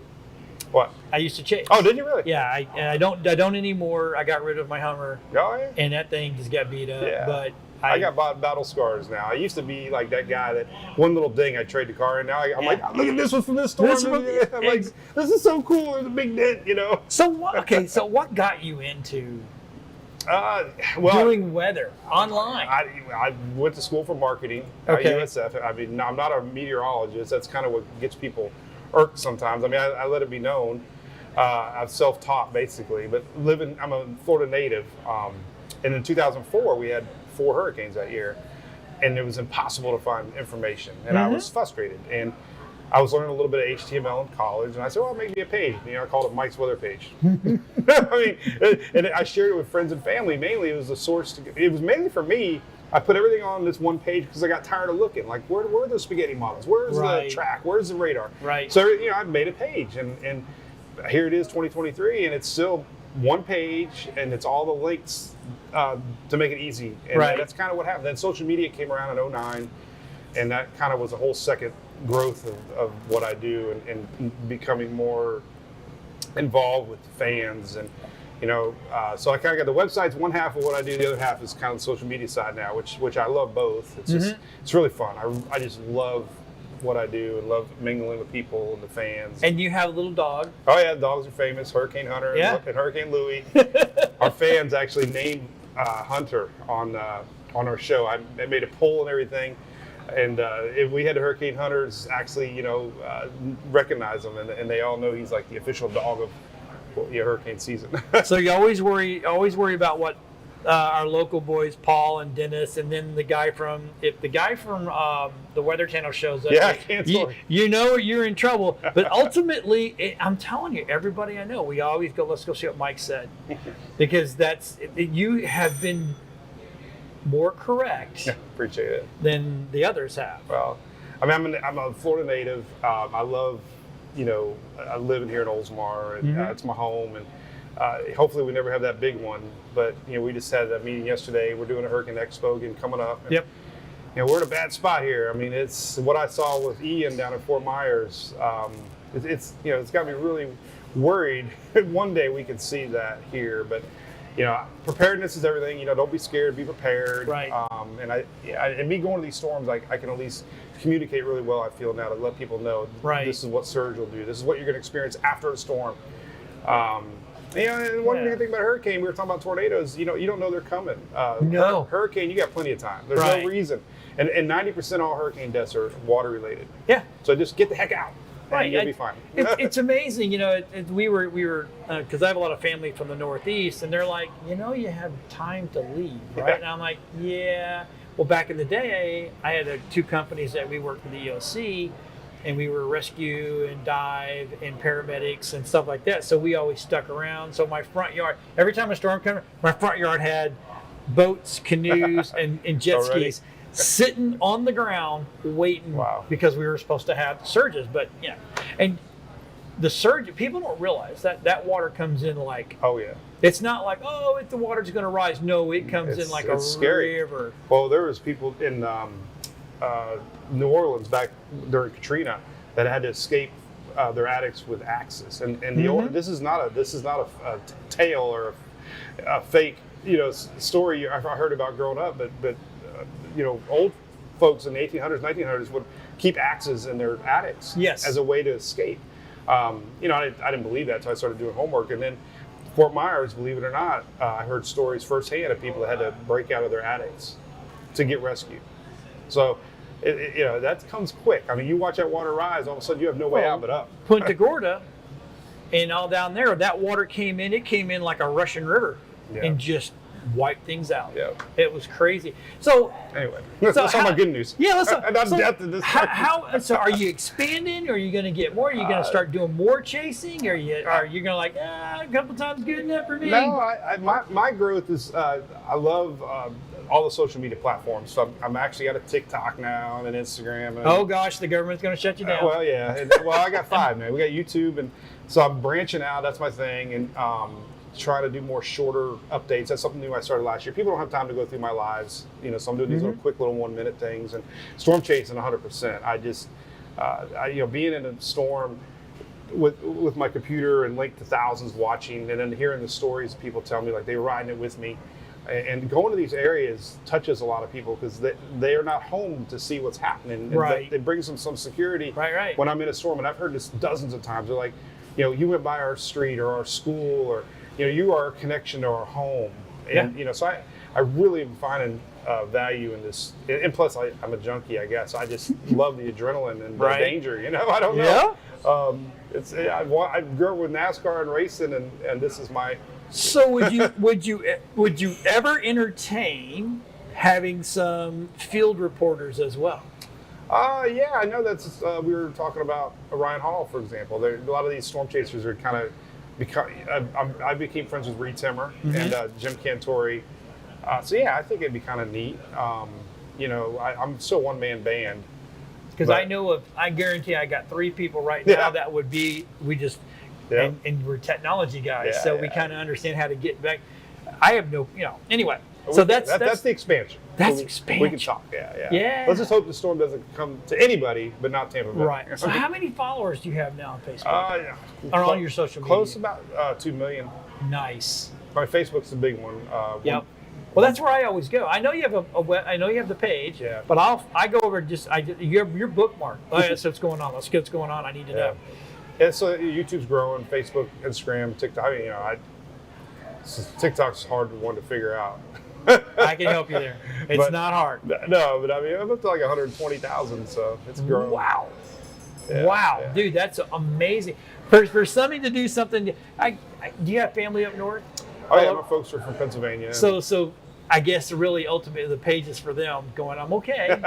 S5: what?
S1: I used to chase.
S5: Oh, did you really?
S1: Yeah, I don't anymore. I got rid of my Hummer,
S5: Oh yeah.
S1: and that thing just got beat up.
S5: Yeah.
S1: But
S5: I got battle scars now. I used to be like that guy that one little ding I trade the car, and now I'm like, look at this one from this storm.
S1: This one-
S5: I'm like, this is so cool. There's a big dent,
S1: So what? Okay, so what got you into
S5: Well,
S1: doing weather online?
S5: I went to school for marketing
S1: Okay.
S5: at USF. I mean, I'm not a meteorologist. That's kind of what gets people irked sometimes. I mean, I let it be known. I've self-taught basically, but I'm a Florida native. And in 2004, we had 4 hurricanes that year, and it was impossible to find information. And I was frustrated. And I was learning a little bit of HTML in college, and I said, well, make me a page. I called it Mike's Weather Page. I mean, and I shared it with friends and family. Mainly, it was a source. It was mainly for me. I put everything on this one page because I got tired of looking. Like, where are those spaghetti models? Where's the track? Where's the radar?
S1: Right.
S5: So, I made a page, and here it is, 2023, and it's still one page, and it's all the links to make it easy. And that's kind of what happened. Then social media came around in 2009, and that kind of was a whole second growth of what I do and becoming more involved with the fans. And, so I kind of got the website's one half of what I do. The other half is kind of the social media side now, which I love both. It's just, it's really fun. I just love what I do and love mingling with people and the fans.
S1: And you have a little dog.
S5: Oh yeah, dogs are famous. Hurricane Hunter and Hurricane Louie. Our fans actually named Hunter on our show. I made a poll and everything, and if we had hurricane hunters actually, recognize him, and they all know he's like the official dog of hurricane season.
S1: So you always worry about what our local boys, Paul and Dennis, and then the guy from the Weather Channel shows up.
S5: Yeah, I can't
S1: you know you're in trouble. But ultimately, I'm telling you, everybody I know, we always go, let's go see what Mike said, because you have been more correct.
S5: Appreciate it.
S1: Than the others have.
S5: Well, I mean, I'm a Florida native. I love, I live in here in Oldsmar, and it's my home, and hopefully we never have that big one. But we just had a meeting yesterday. We're doing a Hurricane Expo again coming up. And, we're in a bad spot here. I mean, it's what I saw with Ian down in Fort Myers. It's got me really worried. One day we could see that here, but preparedness is everything. Don't be scared. Be prepared.
S1: Right.
S5: And me going to these storms, I can at least communicate really well. I feel now to let people know.
S1: Right.
S5: This is what surge will do. This is what you're going to experience after a storm. And one good thing about a hurricane, we were talking about tornadoes. You don't know they're coming.
S1: No.
S5: Hurricane, you got plenty of time. There's no reason. And 90% of all hurricane deaths are water related.
S1: Yeah.
S5: So just get the heck out. Right, you'll be fine.
S1: It's amazing, we were because I have a lot of family from the Northeast, and they're like, you have time to leave, right? And I'm like, yeah. Well, back in the day, I had two companies that we worked with the EOC, and we were rescue and dive and paramedics and stuff like that. So we always stuck around. So my front yard, every time a storm came, my front yard had boats, canoes, and jet skis sitting on the ground waiting because we were supposed to have surges. But and the surge, people don't realize that water comes in like, it's not like, the water's going to rise. No, it comes in like a river.
S5: Well, there was people in New Orleans back during Katrina that had to escape their attics with axes, and this is not a tale or a fake story I heard about growing up, but old folks in the 1800s, 1900s would keep axes in their attics as a way to escape. I didn't believe that until I started doing homework, and then Fort Myers, believe it or not, I heard stories firsthand of people that had to break out of their attics to get rescued. So, that comes quick. I mean, you watch that water rise, all of a sudden you have no way out but up.
S1: Punta Gorda and all down there, that water came in. It came in like a Russian river and just wiped things out. Yeah. It was crazy. So
S5: anyway, that's all my good news.
S1: Yeah, let's
S5: death in this.
S1: So are you expanding? Or are you going to get more? Are you going to start doing more chasing? Or are you going to a couple times good enough for me?
S5: No, my growth is I love all the social media platforms. So I'm actually got a TikTok now and an Instagram. And,
S1: oh gosh, the government's going to shut you down.
S5: Well, yeah. I got 5 now. We got YouTube, and so I'm branching out. That's my thing, and trying to do more shorter updates. That's something new I started last year. People don't have time to go through my lives, so I'm doing these little quick little 1-minute things, and storm chasing 100%. I just, being in a storm with my computer and linked to thousands watching, and then hearing the stories people tell me, like they were riding it with me, and going to these areas touches a lot of people because they are not home to see what's happening.
S1: Right.
S5: It brings them some security.
S1: Right.
S5: When I'm in a storm, and I've heard this dozens of times. They're like, you went by our street or our school, or you are a connection to our home, and so I really am finding value in this. And plus, I'm a junkie, I guess. I just love the adrenaline and the danger. I don't know. Yeah. I grew up with NASCAR and racing, and this is my.
S1: So would you ever entertain having some field reporters as well?
S5: Yeah, I know that's. We were talking about Ryan Hall, for example. A lot of these storm chasers are kind of. I became friends with Reed Timmer and Jim Cantori. So yeah, I think it'd be kind of neat. I'm still one-man band.
S1: Because I guarantee I got 3 people right now that would be, and we're technology guys, so we kind of understand how to get back. I have no, anyway. So that's
S5: the expansion.
S1: That's expansion.
S5: We can talk, yeah. Let's just hope the storm doesn't come to anybody, but not Tampa Bay.
S1: Right. So how many followers do you have now on Facebook? Or on your social media?
S5: Close about 2 million.
S1: Nice.
S5: My Facebook's the big one.
S1: Yep. Well, that's where I always go. I know you have I know you have the page, but I go over you have your bookmark. Oh, yeah, so what's going on? Let's get what's going on. I need to know.
S5: Yeah, so YouTube's growing. Facebook, Instagram, TikTok. TikTok's hard one to figure out.
S1: I can help you there. It's
S5: But-
S1: not hard.
S5: No, but I mean, I'm up to like 120,000, so it's growing.
S1: Wow.
S5: Yeah,
S1: Wow,
S5: yeah.
S1: dude, that's amazing. For somebody to do something, do you have family up north?
S5: Oh yeah, my folks are from Pennsylvania.
S1: So I guess really ultimately the page is for them going, I'm okay.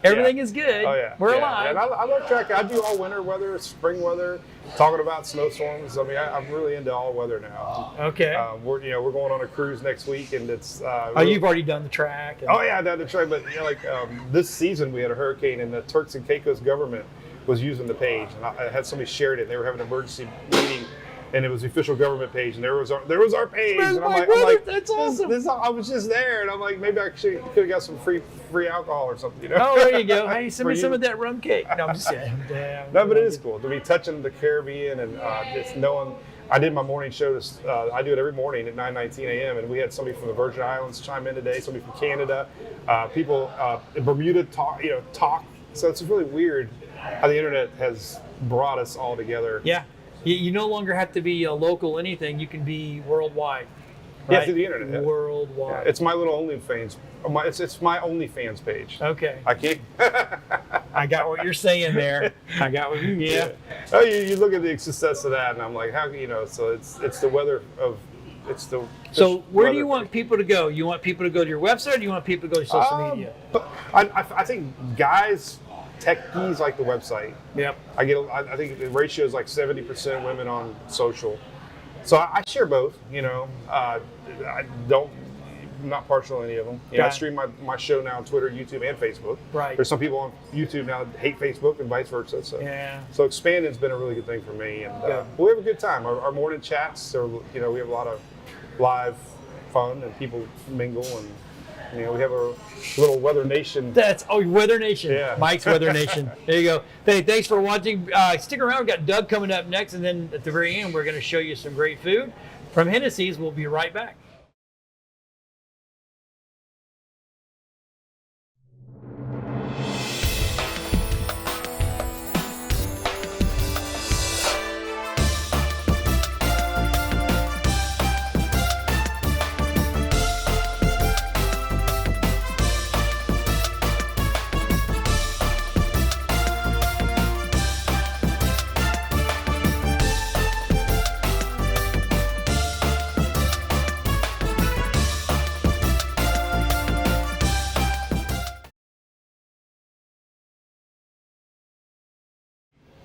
S1: Everything is good.
S5: Oh yeah,
S1: We're
S5: yeah.
S1: alive.
S5: And I love tracking. I do all winter weather, spring weather, talking about snowstorms. I mean, I'm really into all weather now.
S1: Okay.
S5: We're going on a cruise next week, and it's.
S1: You've already done the track.
S5: Oh yeah, I done the track, but this season we had a hurricane, and the Turks and Caicos government was using the page, and I had somebody shared it. And they were having an emergency meeting. And it was the official government page, and there was our page, and I'm like,
S1: that's awesome.
S5: I was just there, and I'm like, maybe I could have got some free alcohol or something, you know?
S1: Oh, there you go. Hey, send me
S5: For
S1: some
S5: you.
S1: of that rum cake. No, I'm just kidding. Damn.
S5: No, but it is cool to be touching the Caribbean and just knowing. I did my morning show. I do it every morning at 9:19 a.m. and we had somebody from the Virgin Islands chime in today. Somebody from Canada, people in Bermuda talk. So it's really weird how the internet has brought us all together.
S1: Yeah. You no longer have to be a local anything. You can be worldwide.
S5: Yeah,
S1: Right?
S5: through the internet. Yeah.
S1: Worldwide.
S5: Yeah, it's my little OnlyFans. It's my OnlyFans page.
S1: Okay.
S5: I can't.
S1: I got what you're saying there. I got what you. Yeah.
S5: Oh, you look at the success of that, and I'm like, how so it's the weather of it's the.
S1: So where do
S5: weather
S1: you want people to go? You want people to go to your website, or do you want people to go to social media?
S5: But I think guys, techies like the website.
S1: Yep.
S5: I think the ratio is like 70% women on social. So I share both. I'm not partial to any of them. I
S1: Got it.
S5: stream my show now on Twitter, YouTube, and Facebook.
S1: Right.
S5: There's some people on YouTube now that hate Facebook and vice versa. So
S1: Yeah.
S5: So expanding's been a really good thing for me, and
S1: Yeah.
S5: we have a good time. Our morning chats are, we have a lot of live fun and people mingle, and we have a little Weather Nation.
S1: Weather Nation.
S5: Yeah.
S1: Mike's Weather Nation. There you go. Hey, thanks for watching. Stick around. We've got Doug coming up next, and then at the very end, we're going to show you some great food from Hennessy's. We'll be right back.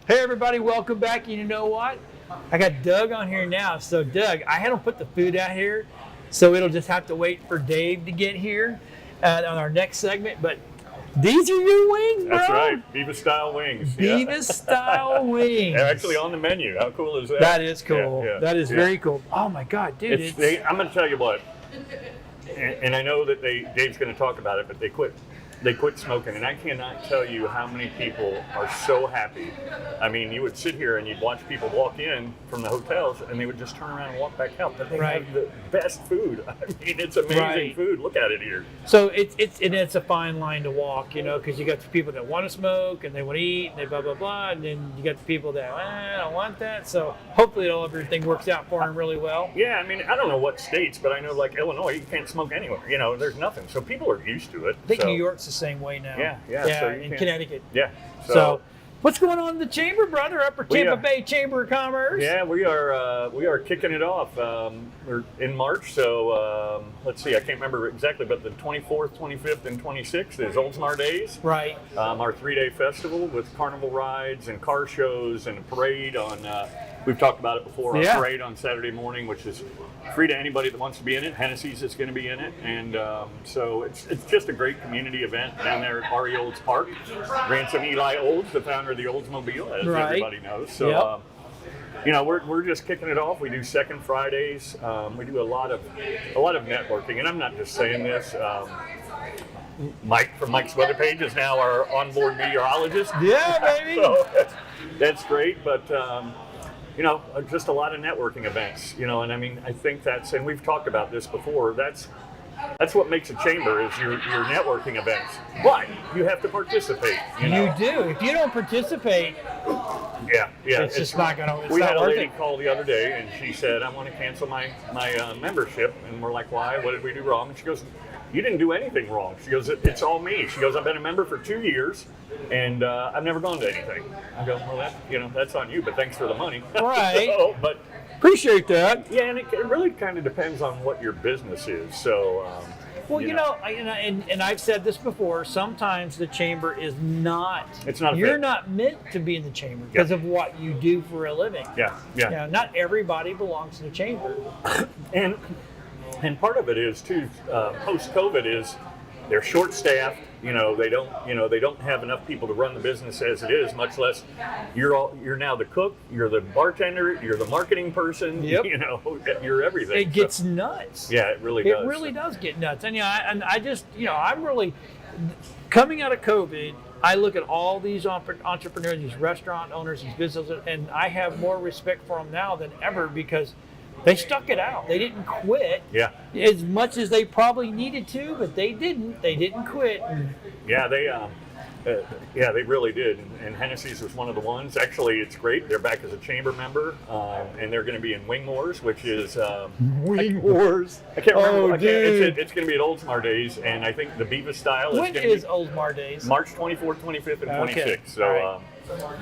S1: Hey everybody, welcome back. You know what? I got Doug on here now. So Doug, I had him put the food out here, so it'll just have to wait for Dave to get here on our next segment. But these are your wings, bro.
S6: That's right, Bevis style wings.
S1: Bevis style wings.
S6: They're actually on the menu. How cool is that?
S1: That is cool.
S6: Yeah, yeah,
S1: That is
S6: yeah.
S1: very cool. Oh my God, dude!
S6: I'm going to tell you what, and I know that Dave's going to talk about it, but they quit smoking, and I cannot tell you how many people are so happy. I mean, you would sit here and you'd watch people walk in from the hotels, and they would just turn around and walk back out. But they
S1: Right.
S6: have the best food. I mean, it's amazing
S1: Right.
S6: food. Look at it here.
S1: So it's a fine line to walk, because you got the people that want to smoke and they want to eat and they blah blah blah, and then you got the people that I don't want that. So hopefully everything works out for them really well.
S6: Yeah, I mean, I don't know what states, but I know like Illinois, you can't smoke anywhere. There's nothing. So people are used to it.
S1: I think
S6: so.
S1: New York's the same way now.
S6: Yeah. So you
S1: in
S6: can't-
S1: Connecticut.
S6: Yeah.
S1: So what's going on in the chamber, brother? Upper
S6: We
S1: Tampa
S6: are-
S1: Bay Chamber of Commerce.
S6: Yeah, we are kicking it off. We're in March, so let's see. I can't remember exactly, but the 24th, 25th, and 26th is Oldsmar Days.
S1: Right.
S6: Our 3-day festival with carnival rides and car shows and a parade on. We've talked about it before.
S1: Yeah.
S6: Our parade on Saturday morning, which is free to anybody that wants to be in it. Hennessy's is going to be in it, and so it's just a great community event down there at R.E. Olds Park. Grandson Eli Olds, the founder of the Oldsmobile, as
S1: Right.
S6: everybody knows. So.
S1: Yep.
S6: We're just kicking it off. We do second Fridays. We do a lot of networking, and I'm not just saying this. Mike from Mike's Weather Page is now our onboard meteorologist.
S1: Yeah, baby.
S6: So that's great, but just a lot of networking events. And I mean, I think and we've talked about this before. That's what makes a chamber is your networking events. But you have to participate.
S1: You do. If you don't participate,
S6: Yeah.
S1: it's just not going to. It's
S6: We
S1: not
S6: had a
S1: worth
S6: lady
S1: it.
S6: call the other day, and she said, "I want to cancel my membership." And we're like, "Why? What did we do wrong?" And she goes, you didn't do anything wrong. She goes, it's all me. She goes, I've been a member for 2 years, and I've never gone to anything. I go, well, that's on you, but thanks for the money.
S1: Right.
S6: So, but
S1: Appreciate that.
S6: yeah, and it really kind of depends on what your business is. So,
S1: Well, and I've said this before. Sometimes the chamber is not.
S6: It's not a
S1: You're
S6: fit.
S1: not meant to be in the chamber because of what you do for a living.
S6: yeah.
S1: Not everybody belongs to the chamber.
S6: And part of it is too, post-COVID is they're short-staffed. They don't have enough people to run the business as it is. Much less, you're now the cook, you're the bartender, you're the marketing person.
S1: Yep.
S6: You're everything.
S1: It gets nuts.
S6: Yeah, it really does.
S1: It really does get nuts. And I just, I'm really coming out of COVID. I look at all these entrepreneurs, these restaurant owners, these businesses, and I have more respect for them now than ever because they stuck it out. They didn't quit.
S6: Yeah.
S1: As much as they probably needed to, but they didn't. They didn't quit.
S6: Yeah, they really did. And Hennessy's was one of the ones. Actually, it's great. They're back as a chamber member, and they're going to be in Wing Wars, which is
S1: Wing Wars.
S6: I can't remember.
S1: Oh, dude.
S6: It's going to be at Oldsmar Days, and I think the Bevis style
S1: When is Oldsmar Days?
S6: March 24th, 25th, and 26th.
S1: Okay.
S6: So,
S1: All right.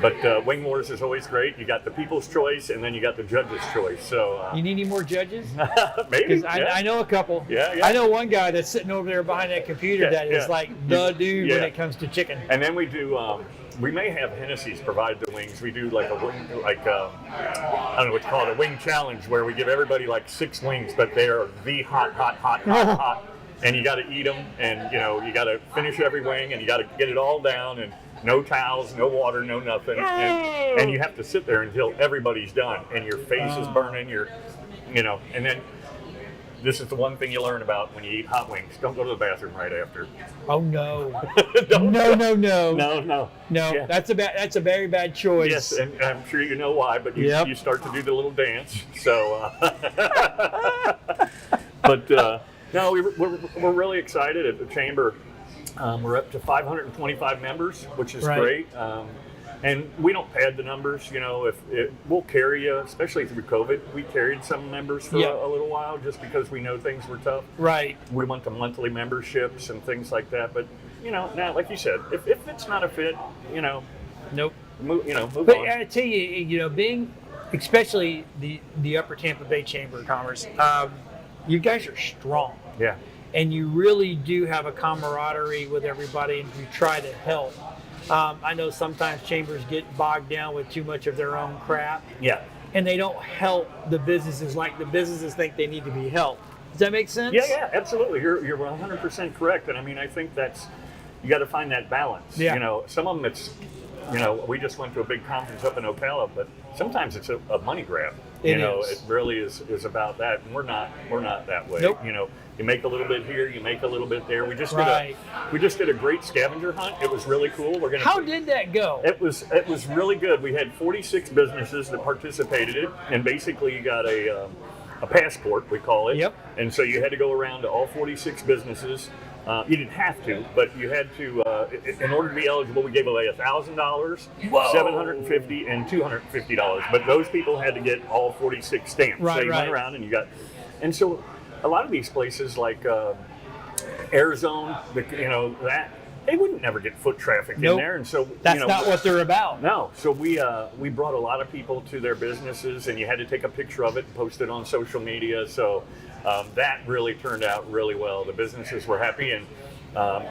S6: But Wing Wars is always great. You got the people's choice, and then you got the judge's choice. So
S1: You need any more judges?
S6: maybe.
S1: Because I know a couple.
S6: Yeah.
S1: I know one guy that's sitting over there behind that computer that is like the dude when
S6: Yeah.
S1: it comes to chicken.
S6: And then we do. We may have Hennessy's provide the wings. We do like a wing, I don't know what to call it, a wing challenge where we give everybody like 6 wings, but they are the hot. And you got to eat them, and you got to finish every wing, and you got to get it all down, and no towels, no water, no nothing, and you have to sit there until everybody's done, and your face is burning. And then this is the one thing you learn about when you eat hot wings: don't go to the bathroom right after.
S1: Oh no!
S6: No.
S1: No.
S6: Yeah.
S1: That's a very bad choice.
S6: Yes, and I'm sure you know why, but you start to do the little dance. So, but no, we're really excited at the chamber. We're up to 525 members, which is great. And we don't pad the numbers. We'll carry you, especially through COVID. We carried some members for a little while just because we know things were tough.
S1: Right.
S6: We went to monthly memberships and things like that. But now, like you said, if it's not a fit,
S1: Nope.
S6: move
S1: But
S6: on.
S1: I tell you, being especially the Upper Tampa Bay Chamber of Commerce, you guys are strong.
S6: Yeah.
S1: And you really do have a camaraderie with everybody, and you try to help. I know sometimes chambers get bogged down with too much of their own crap,
S6: Yeah.
S1: and they don't help the businesses like the businesses think they need to be helped. Does that make sense?
S6: Yeah, absolutely. You're 100% correct, and I mean I think that's you got to find that balance.
S1: Yeah.
S6: Some of them it's we just went to a big conference up in Ocala, but sometimes it's a money grab.
S1: It is.
S6: It really is about that, and we're not that way.
S1: Nope.
S6: You make a little bit here, you make a little bit there. We just did a great scavenger hunt. It was really cool.
S1: How did that go?
S6: It was really good. We had 46 businesses that participated in it, and basically you got a passport, we call it.
S1: Yep.
S6: And so you had to go around to all 46 businesses. You didn't have to, but you had to. In order to be eligible, we gave away $1,000, $750, and $250. But those people had to get all 46 stamps.
S1: Right,
S6: so you went around and you got. And so, a lot of these places like Arizona, that they wouldn't never get foot traffic in there, and so
S1: that's not what they're about.
S6: No, so we brought a lot of people to their businesses, and you had to take a picture of it and post it on social media. So that really turned out really well. The businesses were happy, and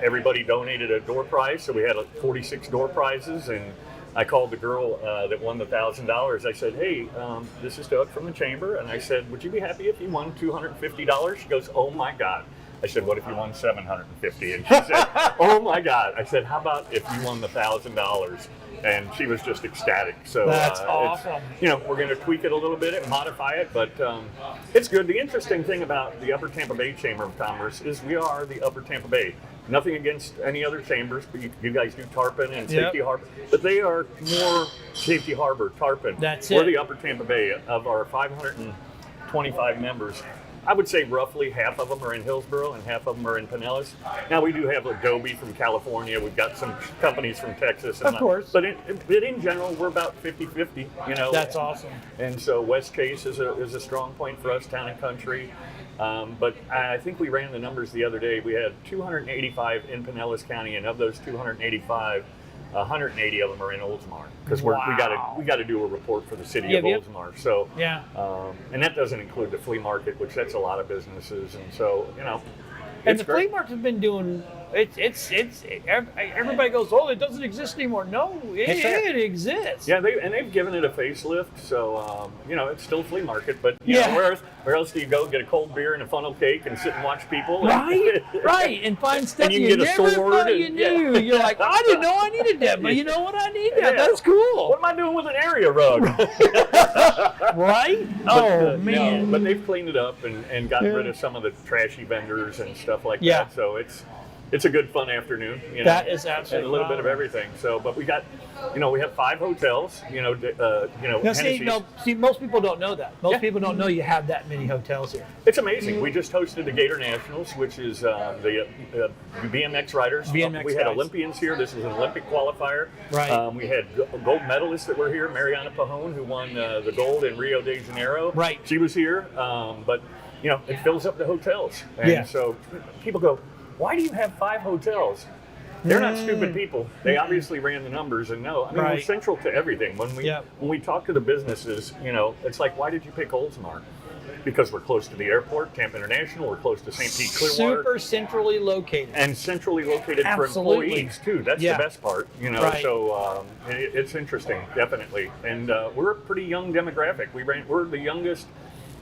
S6: everybody donated a door prize. So we had 46 door prizes, and I called the girl that won the $1,000. I said, "Hey, this is Doug from the chamber," and I said, "Would you be happy if you won $250?" She goes, "Oh my God." I said, "What if you won $750?" And she said, "Oh my God." I said, "How about if you won the $1,000?" And she was just ecstatic. So
S1: that's awesome.
S6: We're going to tweak it a little bit and modify it, but it's good. The interesting thing about the Upper Tampa Bay Chamber of Commerce is we are the Upper Tampa Bay. Nothing against any other chambers, but you guys do Tarpon and Safety Harbor, but they are more Safety Harbor, Tarpon.
S1: That's
S6: We're
S1: it.
S6: the Upper Tampa Bay. Of our 525 members, I would say roughly half of them are in Hillsboro and half of them are in Pinellas. Now we do have Adobe from California. We've got some companies from Texas.
S1: Of course.
S6: But in general, we're about 50-50, you know.
S1: That's awesome.
S6: And so West Case is a strong point for us, town and country. But I think we ran the numbers the other day. We had 285 in Pinellas County, and of those 285, 180 of them are in Oldsmar because we got to do a report for the city of Oldsmar. So
S1: yeah,
S6: and that doesn't include the flea market, which that's a lot of businesses, and so you know.
S1: And the flea market has been doing. Everybody goes, oh, it doesn't exist anymore. No, it exists.
S6: Yeah, they've given it a facelift, so you know it's still a flea market. But you know, where else do you go get a cold beer and a funnel cake and sit and watch people?
S1: Right, and find stuff
S6: and you
S1: never thought you knew. You're like, I didn't know I needed that, but you know what, I need that. That's cool.
S6: What am I doing with an area rug?
S1: Right? Man!
S6: No, but they've cleaned it up and gotten rid of some of the trashy vendors and stuff like that. So it's a good fun afternoon. You know,
S1: that is absolutely
S6: and a little bit of everything. So, but we got, you know, we have 5 hotels. You know,
S1: Now, see, most people don't know that. Most people don't know you have that many hotels here.
S6: It's amazing. We just hosted the G.E.R.M Nationals, which is the BMX riders. We had Olympians here. This was an Olympic qualifier.
S1: Right.
S6: We had gold medalists that were here. Mariana Pajón, who won the gold in Rio de Janeiro.
S1: Right.
S6: She was here. But you know, it fills up the hotels, and so people go, why do you have 5 hotels? They're not stupid people. They obviously ran the numbers and know. I mean, we're central to everything. When we talk to the businesses, you know, it's like, why did you pick Oldsmar? Because we're close to the airport, Tampa International. We're close to St. Pete, Clearwater.
S1: Super centrally located.
S6: And centrally located for employees, too. That's the best part, you know.
S1: Right.
S6: So it's interesting, definitely. And we're a pretty young demographic. We're the youngest.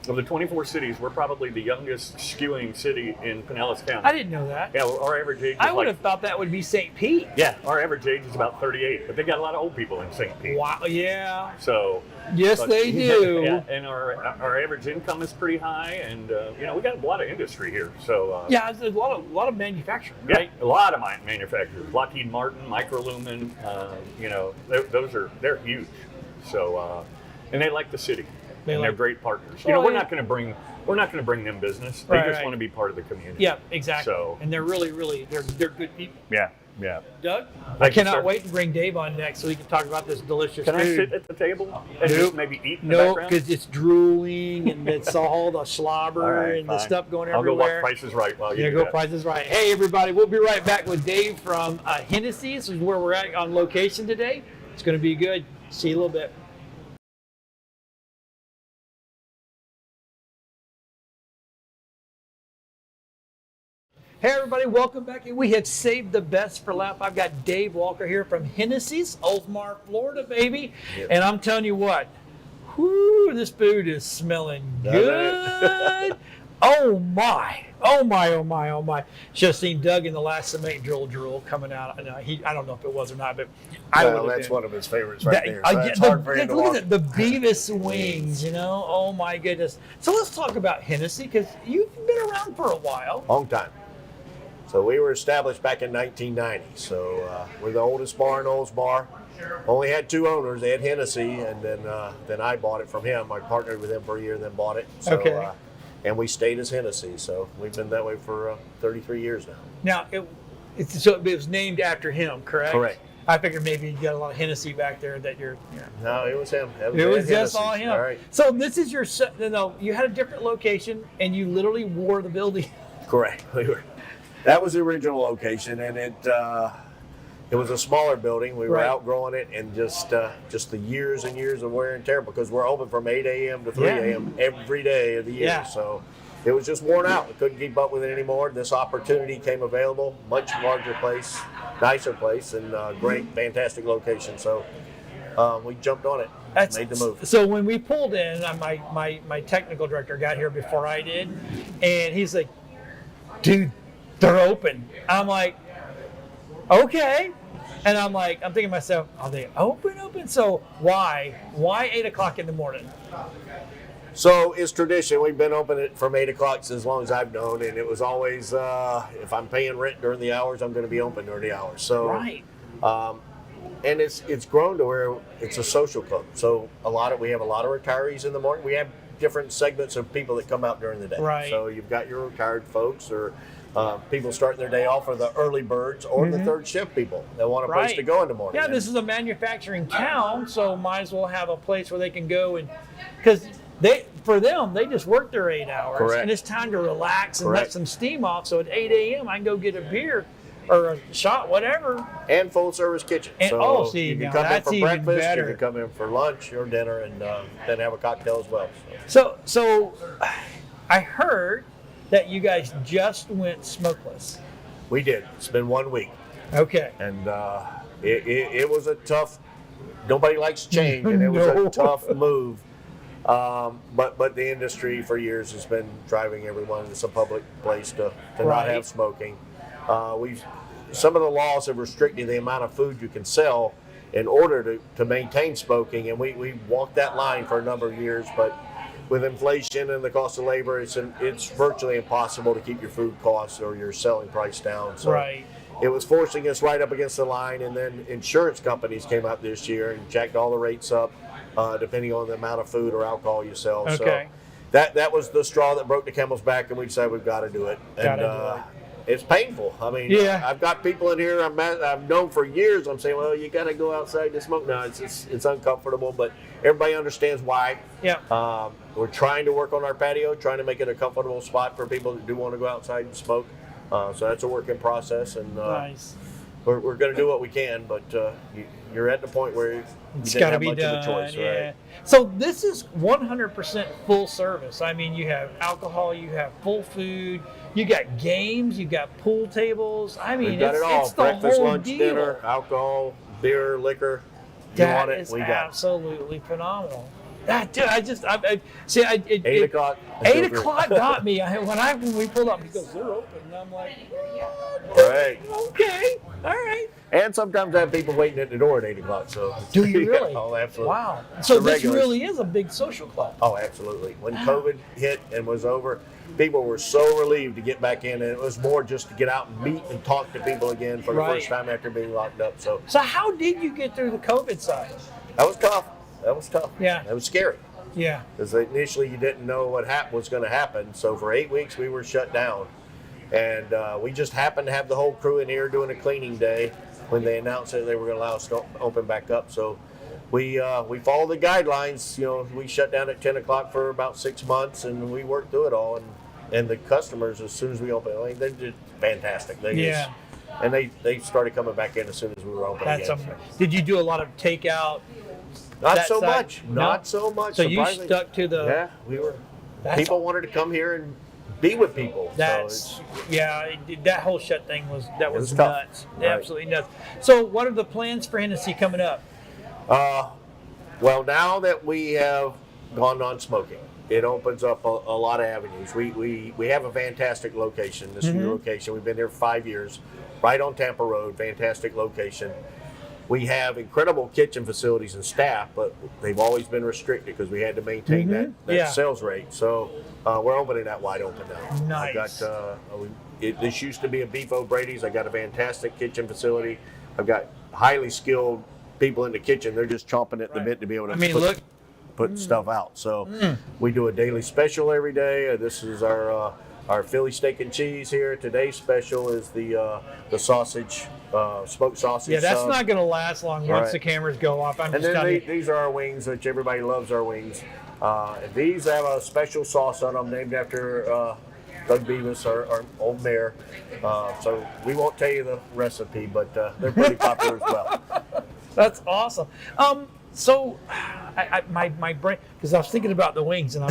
S6: Of the 24 cities, we're probably the youngest skewing city in Pinellas County.
S1: I didn't know that.
S6: Yeah, our average age is
S1: I would have thought that would be St. Pete.
S6: Yeah, our average age is about 38, but they got a lot of old people in St. Pete.
S1: Wow, yeah.
S6: So.
S1: Yes, they do.
S6: Yeah, and our average income is pretty high, and you know, we got a lot of industry here. So.
S1: There's a lot of manufacturing, right?
S6: Yeah, a lot of manufacturers. Lockheed Martin, Microlumen, you know, they're huge. So, and they like the city. They're great partners. You know, we're not going to bring them business. They just want to be part of the community.
S1: Yeah, exactly.
S6: So,
S1: and they're really they're good people.
S6: Yeah.
S1: Doug, I cannot wait to bring Dave on next so we can talk about this delicious
S6: food. Can I sit at the table and just maybe eat in the background?
S1: No, because it's drooling and it's all the slobber and the stuff going everywhere.
S6: I'll go watch Price is Right while you do
S1: go
S6: that.
S1: Price is Right. Hey, everybody, we'll be right back with Dave from Hennessy. This is where we're at on location today. It's going to be good. See you in a little bit. Hey everybody, welcome back. We have saved the best for last. I've got Dave Walker here from Hennessy's, Oldsmar, Florida, baby. Yep. And I'm telling you what, this food is smelling good. Oh my. Should have seen Doug in the last cement drill coming out. I don't know if it was or not, but
S7: that's one of his favorites right there. So it's hard for him to
S1: look at the Bevis wings, you know. Oh my goodness. So let's talk about Hennessy because you've been around for a while.
S7: Long time. So we were established back in 1990. So we're the oldest bar in Oldsmar. Only had 2 owners. They had Hennessy, and then I bought it from him. I partnered with him for a year, then bought it. So, and we stayed as Hennessy. So we've been that way for 33 years now.
S1: Now, it was named after him, correct?
S7: Correct.
S1: I figured maybe you got a lot of Hennessy back there that you're. Yeah.
S7: No, it was him.
S1: It was just all him.
S7: All right.
S1: So this is your. You had a different location, and you literally wore the building.
S7: Correct. That was the original location, and it was a smaller building. We were outgrowing it, and just the years and years of wear and tear because we're open from 8 a.m. to 3 a.m. every day of the year.
S1: Yeah.
S7: So it was just worn out. We couldn't keep up with it anymore. This opportunity came available, much larger place, nicer place, and great, fantastic location. So we jumped on it. Made the move.
S1: So when we pulled in, my technical director got here before I did, and he's like, dude, they're open. I'm like, okay. And I'm thinking to myself, are they open? So why 8 o'clock in the morning?
S7: So it's tradition. We've been open from 8 o'clock as long as I've known, and it was always, if I'm paying rent during the hours, I'm going to be open during the hours. So and it's grown to where it's a social club. So we have a lot of retirees in the morning. We have different segments of people that come out during the day.
S1: Right.
S7: So you've got your retired folks, or people starting their day off, or the early birds, or the third shift people that want a place to go in the morning.
S1: Yeah, this is a manufacturing town, so might as well have a place where they can go, and because for them, they just work their 8 hours.
S7: Correct.
S1: And it's time to relax and let some steam off. So at 8 a.m., I can go get a beer or a shot, whatever.
S7: And full service kitchen.
S1: And,
S7: so
S1: see,
S7: you can
S1: now
S7: come in
S1: that's
S7: for
S1: even
S7: breakfast,
S1: better.
S7: you can come in for lunch or dinner, and then have a cocktail as well.
S1: So I heard that you guys just went smokeless.
S7: We did. It's been 1 week.
S1: Okay.
S7: And it was a tough, nobody likes change, and it was a tough move. But the industry for years has been driving everyone to some public place to not have smoking. Some of the laws have restricted the amount of food you can sell in order to maintain smoking, and we walked that line for a number of years. But with inflation and the cost of labor, it's virtually impossible to keep your food costs or your selling price down. So it was forcing us right up against the line, and then insurance companies came out this year and jacked all the rates up, depending on the amount of food or alcohol you sell.
S1: Okay.
S7: So that was the straw that broke the camel's back, and we decided we've got to do it. It's painful. I mean, I've got people in here I've known for years. I'm saying, well, you got to go outside to smoke. No, it's uncomfortable, but everybody understands why.
S1: Yeah.
S7: We're trying to work on our patio, trying to make it a comfortable spot for people that do want to go outside and smoke. So that's a work in process, and
S1: nice.
S7: We're going to do what we can, but you're at the point where
S1: It's
S7: you
S1: got
S7: didn't
S1: to
S7: have
S1: be
S7: much
S1: done.
S7: of a choice, right?
S1: So this is 100% full service. I mean, you have alcohol, you have full food, you got games, you got pool tables. I mean,
S7: We've got it all:
S1: it's the
S7: breakfast,
S1: whole
S7: lunch,
S1: deal.
S7: dinner, alcohol, beer, liquor. You
S1: That
S7: want it?
S1: is
S7: We got it.
S1: absolutely phenomenal. Dude, see,
S7: 8 o'clock.
S1: 8 o'clock got me. When we pulled up, he goes, "They're open," and I'm like,
S7: Right.
S1: "Okay, all right."
S7: And sometimes I have people waiting at the door at 8 o'clock. So
S1: Do you really?
S7: Oh, absolutely.
S1: Wow. So
S7: The
S1: this
S7: regulars.
S1: really is a big social club.
S7: Oh, absolutely. When COVID hit and was over, people were so relieved to get back in, and it was more just to get out and meet and talk to people again for the first time after being locked up. So
S1: how did you get through the COVID side?
S7: that was tough.
S1: Yeah.
S7: That was scary.
S1: Yeah.
S7: Because initially you didn't know what was going to happen. So for 8 weeks we were shut down, and we just happened to have the whole crew in here doing a cleaning day when they announced that they were going to allow us to open back up. So we followed the guidelines. You know, we shut down at 10 o'clock for about 6 months, and we worked through it all. And the customers, as soon as we opened, they're just fantastic. And they started coming back in as soon as we were open again.
S1: Did you do a lot of takeout?
S7: Not so
S1: side?
S7: much.
S1: No?
S7: Not so much.
S1: So you
S7: Surprisingly.
S1: stuck to the.
S7: Yeah, we were. People wanted to come here and be with people.
S1: That whole shut thing was
S7: was
S1: nuts.
S7: tough. Right.
S1: Absolutely nuts. So what are the plans for Hennessy coming up?
S7: Well, now that we have gone non-smoking, it opens up a lot of avenues. We have a fantastic location. This new location. We've been there for 5 years, right on Tampa Road. Fantastic location. We have incredible kitchen facilities and staff, but they've always been restricted because we had to maintain that sales rate. So we're opening that wide open now.
S1: Nice.
S7: I've got, this used to be a Beef O'Brady's. I got a fantastic kitchen facility. I've got highly skilled people in the kitchen. They're just chomping at the bit to be able to put stuff out. So we do a daily special every day. This is our Philly steak and cheese here. Today's special is the sausage, smoked sausage.
S1: Yeah, that's not going to last long once the cameras go off.
S7: These are our wings, which everybody loves our wings. These have a special sauce on them named after Doug Bevis, our old mayor. So we won't tell you the recipe, but they're pretty popular as well.
S1: That's awesome. So, my brain, because I was thinking about the wings, and I'm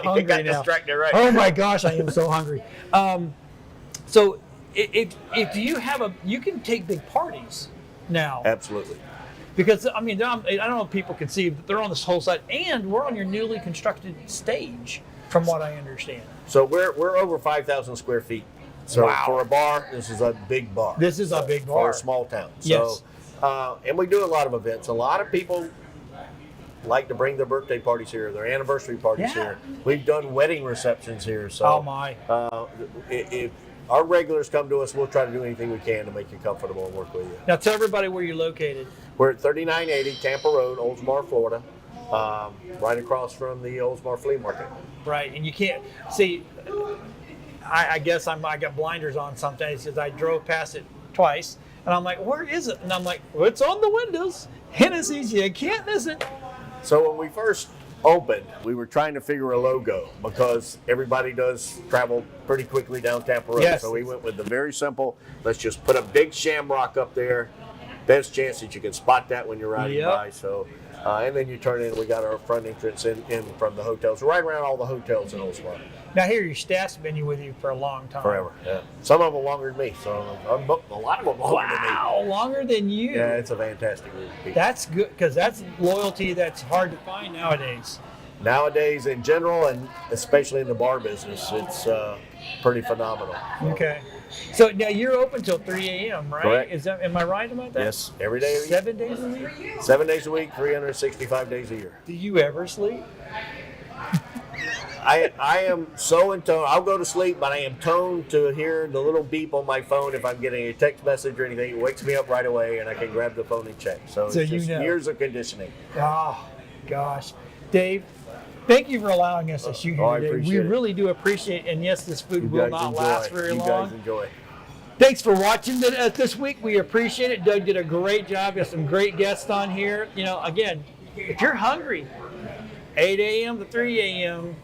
S1: hungry
S7: got
S1: now.
S7: distracted, right?
S1: Oh my gosh, I am so hungry. So if you have you can take big parties now.
S7: Absolutely.
S1: Because I mean, I don't know if people can see, but they're on this whole side, and we're on your newly constructed stage, from what I understand.
S7: So we're over 5,000 square feet. So for a bar, this is a big bar.
S1: This is a big bar
S7: for a small town. So,
S1: yes.
S7: And we do a lot of events. A lot of people like to bring their birthday parties here, their anniversary parties here. We've done wedding receptions here. So,
S1: oh my!
S7: our regulars come to us, we'll try to do anything we can to make you comfortable and work with you.
S1: Now tell everybody where you're located.
S7: We're at 3980 Tampa Road, Oldsmar, Florida, right across from the Oldsmar Flea Market.
S1: Right, and you can't see. I guess I got blinders on sometimes because I drove past it twice, and I'm like, where is it? And I'm like, well, it's on the windows. Hennessy's, you can't miss it.
S7: So when we first opened, we were trying to figure a logo because everybody does travel pretty quickly down Tampa Road.
S1: Yes.
S7: So we went with the very simple, let's just put a big shamrock up there. Best chance that you can spot that when you're riding
S1: Yep.
S7: by. So, and then you turn in, we got our front entrance in from the hotels, right around all the hotels in Oldsmar.
S1: Now here, your staff's been with you for a long time.
S7: Forever, yeah. Some of them longer than me, so a lot of them longer than me.
S1: Wow, longer than you.
S7: Yeah, it's a fantastic group of people.
S1: That's good because that's loyalty that's hard to find nowadays.
S7: Nowadays, in general, and especially in the bar business, it's pretty phenomenal.
S1: Okay. So now you're open till 3 a.m., right?
S7: Correct.
S1: Am I right about that?
S7: Yes, every day of the
S1: 7 days a week?
S7: 7 days a week, 365 days a year.
S1: Do you ever sleep?
S7: I am so in tone. I'll go to sleep, but I am toned to hear the little beep on my phone if I'm getting a text message or anything. It wakes me up right away, and I can grab the phone and check. So it's just years of conditioning.
S1: Oh, gosh. Dave, thank you for allowing us to shoot here
S7: I
S1: today. We
S7: appreciate it.
S1: really do appreciate it. And yes, this food
S7: You
S1: will
S7: guys
S1: not
S7: enjoy.
S1: last very
S7: You
S1: long.
S7: guys enjoy.
S1: Thanks for watching this week. We appreciate it. Doug did a great job. Got some great guests on here. You know, again, if you're hungry, 8 a.m. to 3 a.m.,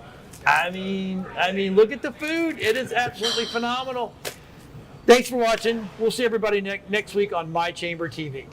S1: I mean, look at the food. It is absolutely phenomenal. Thanks for watching. We'll see everybody next week on My Chamber TV.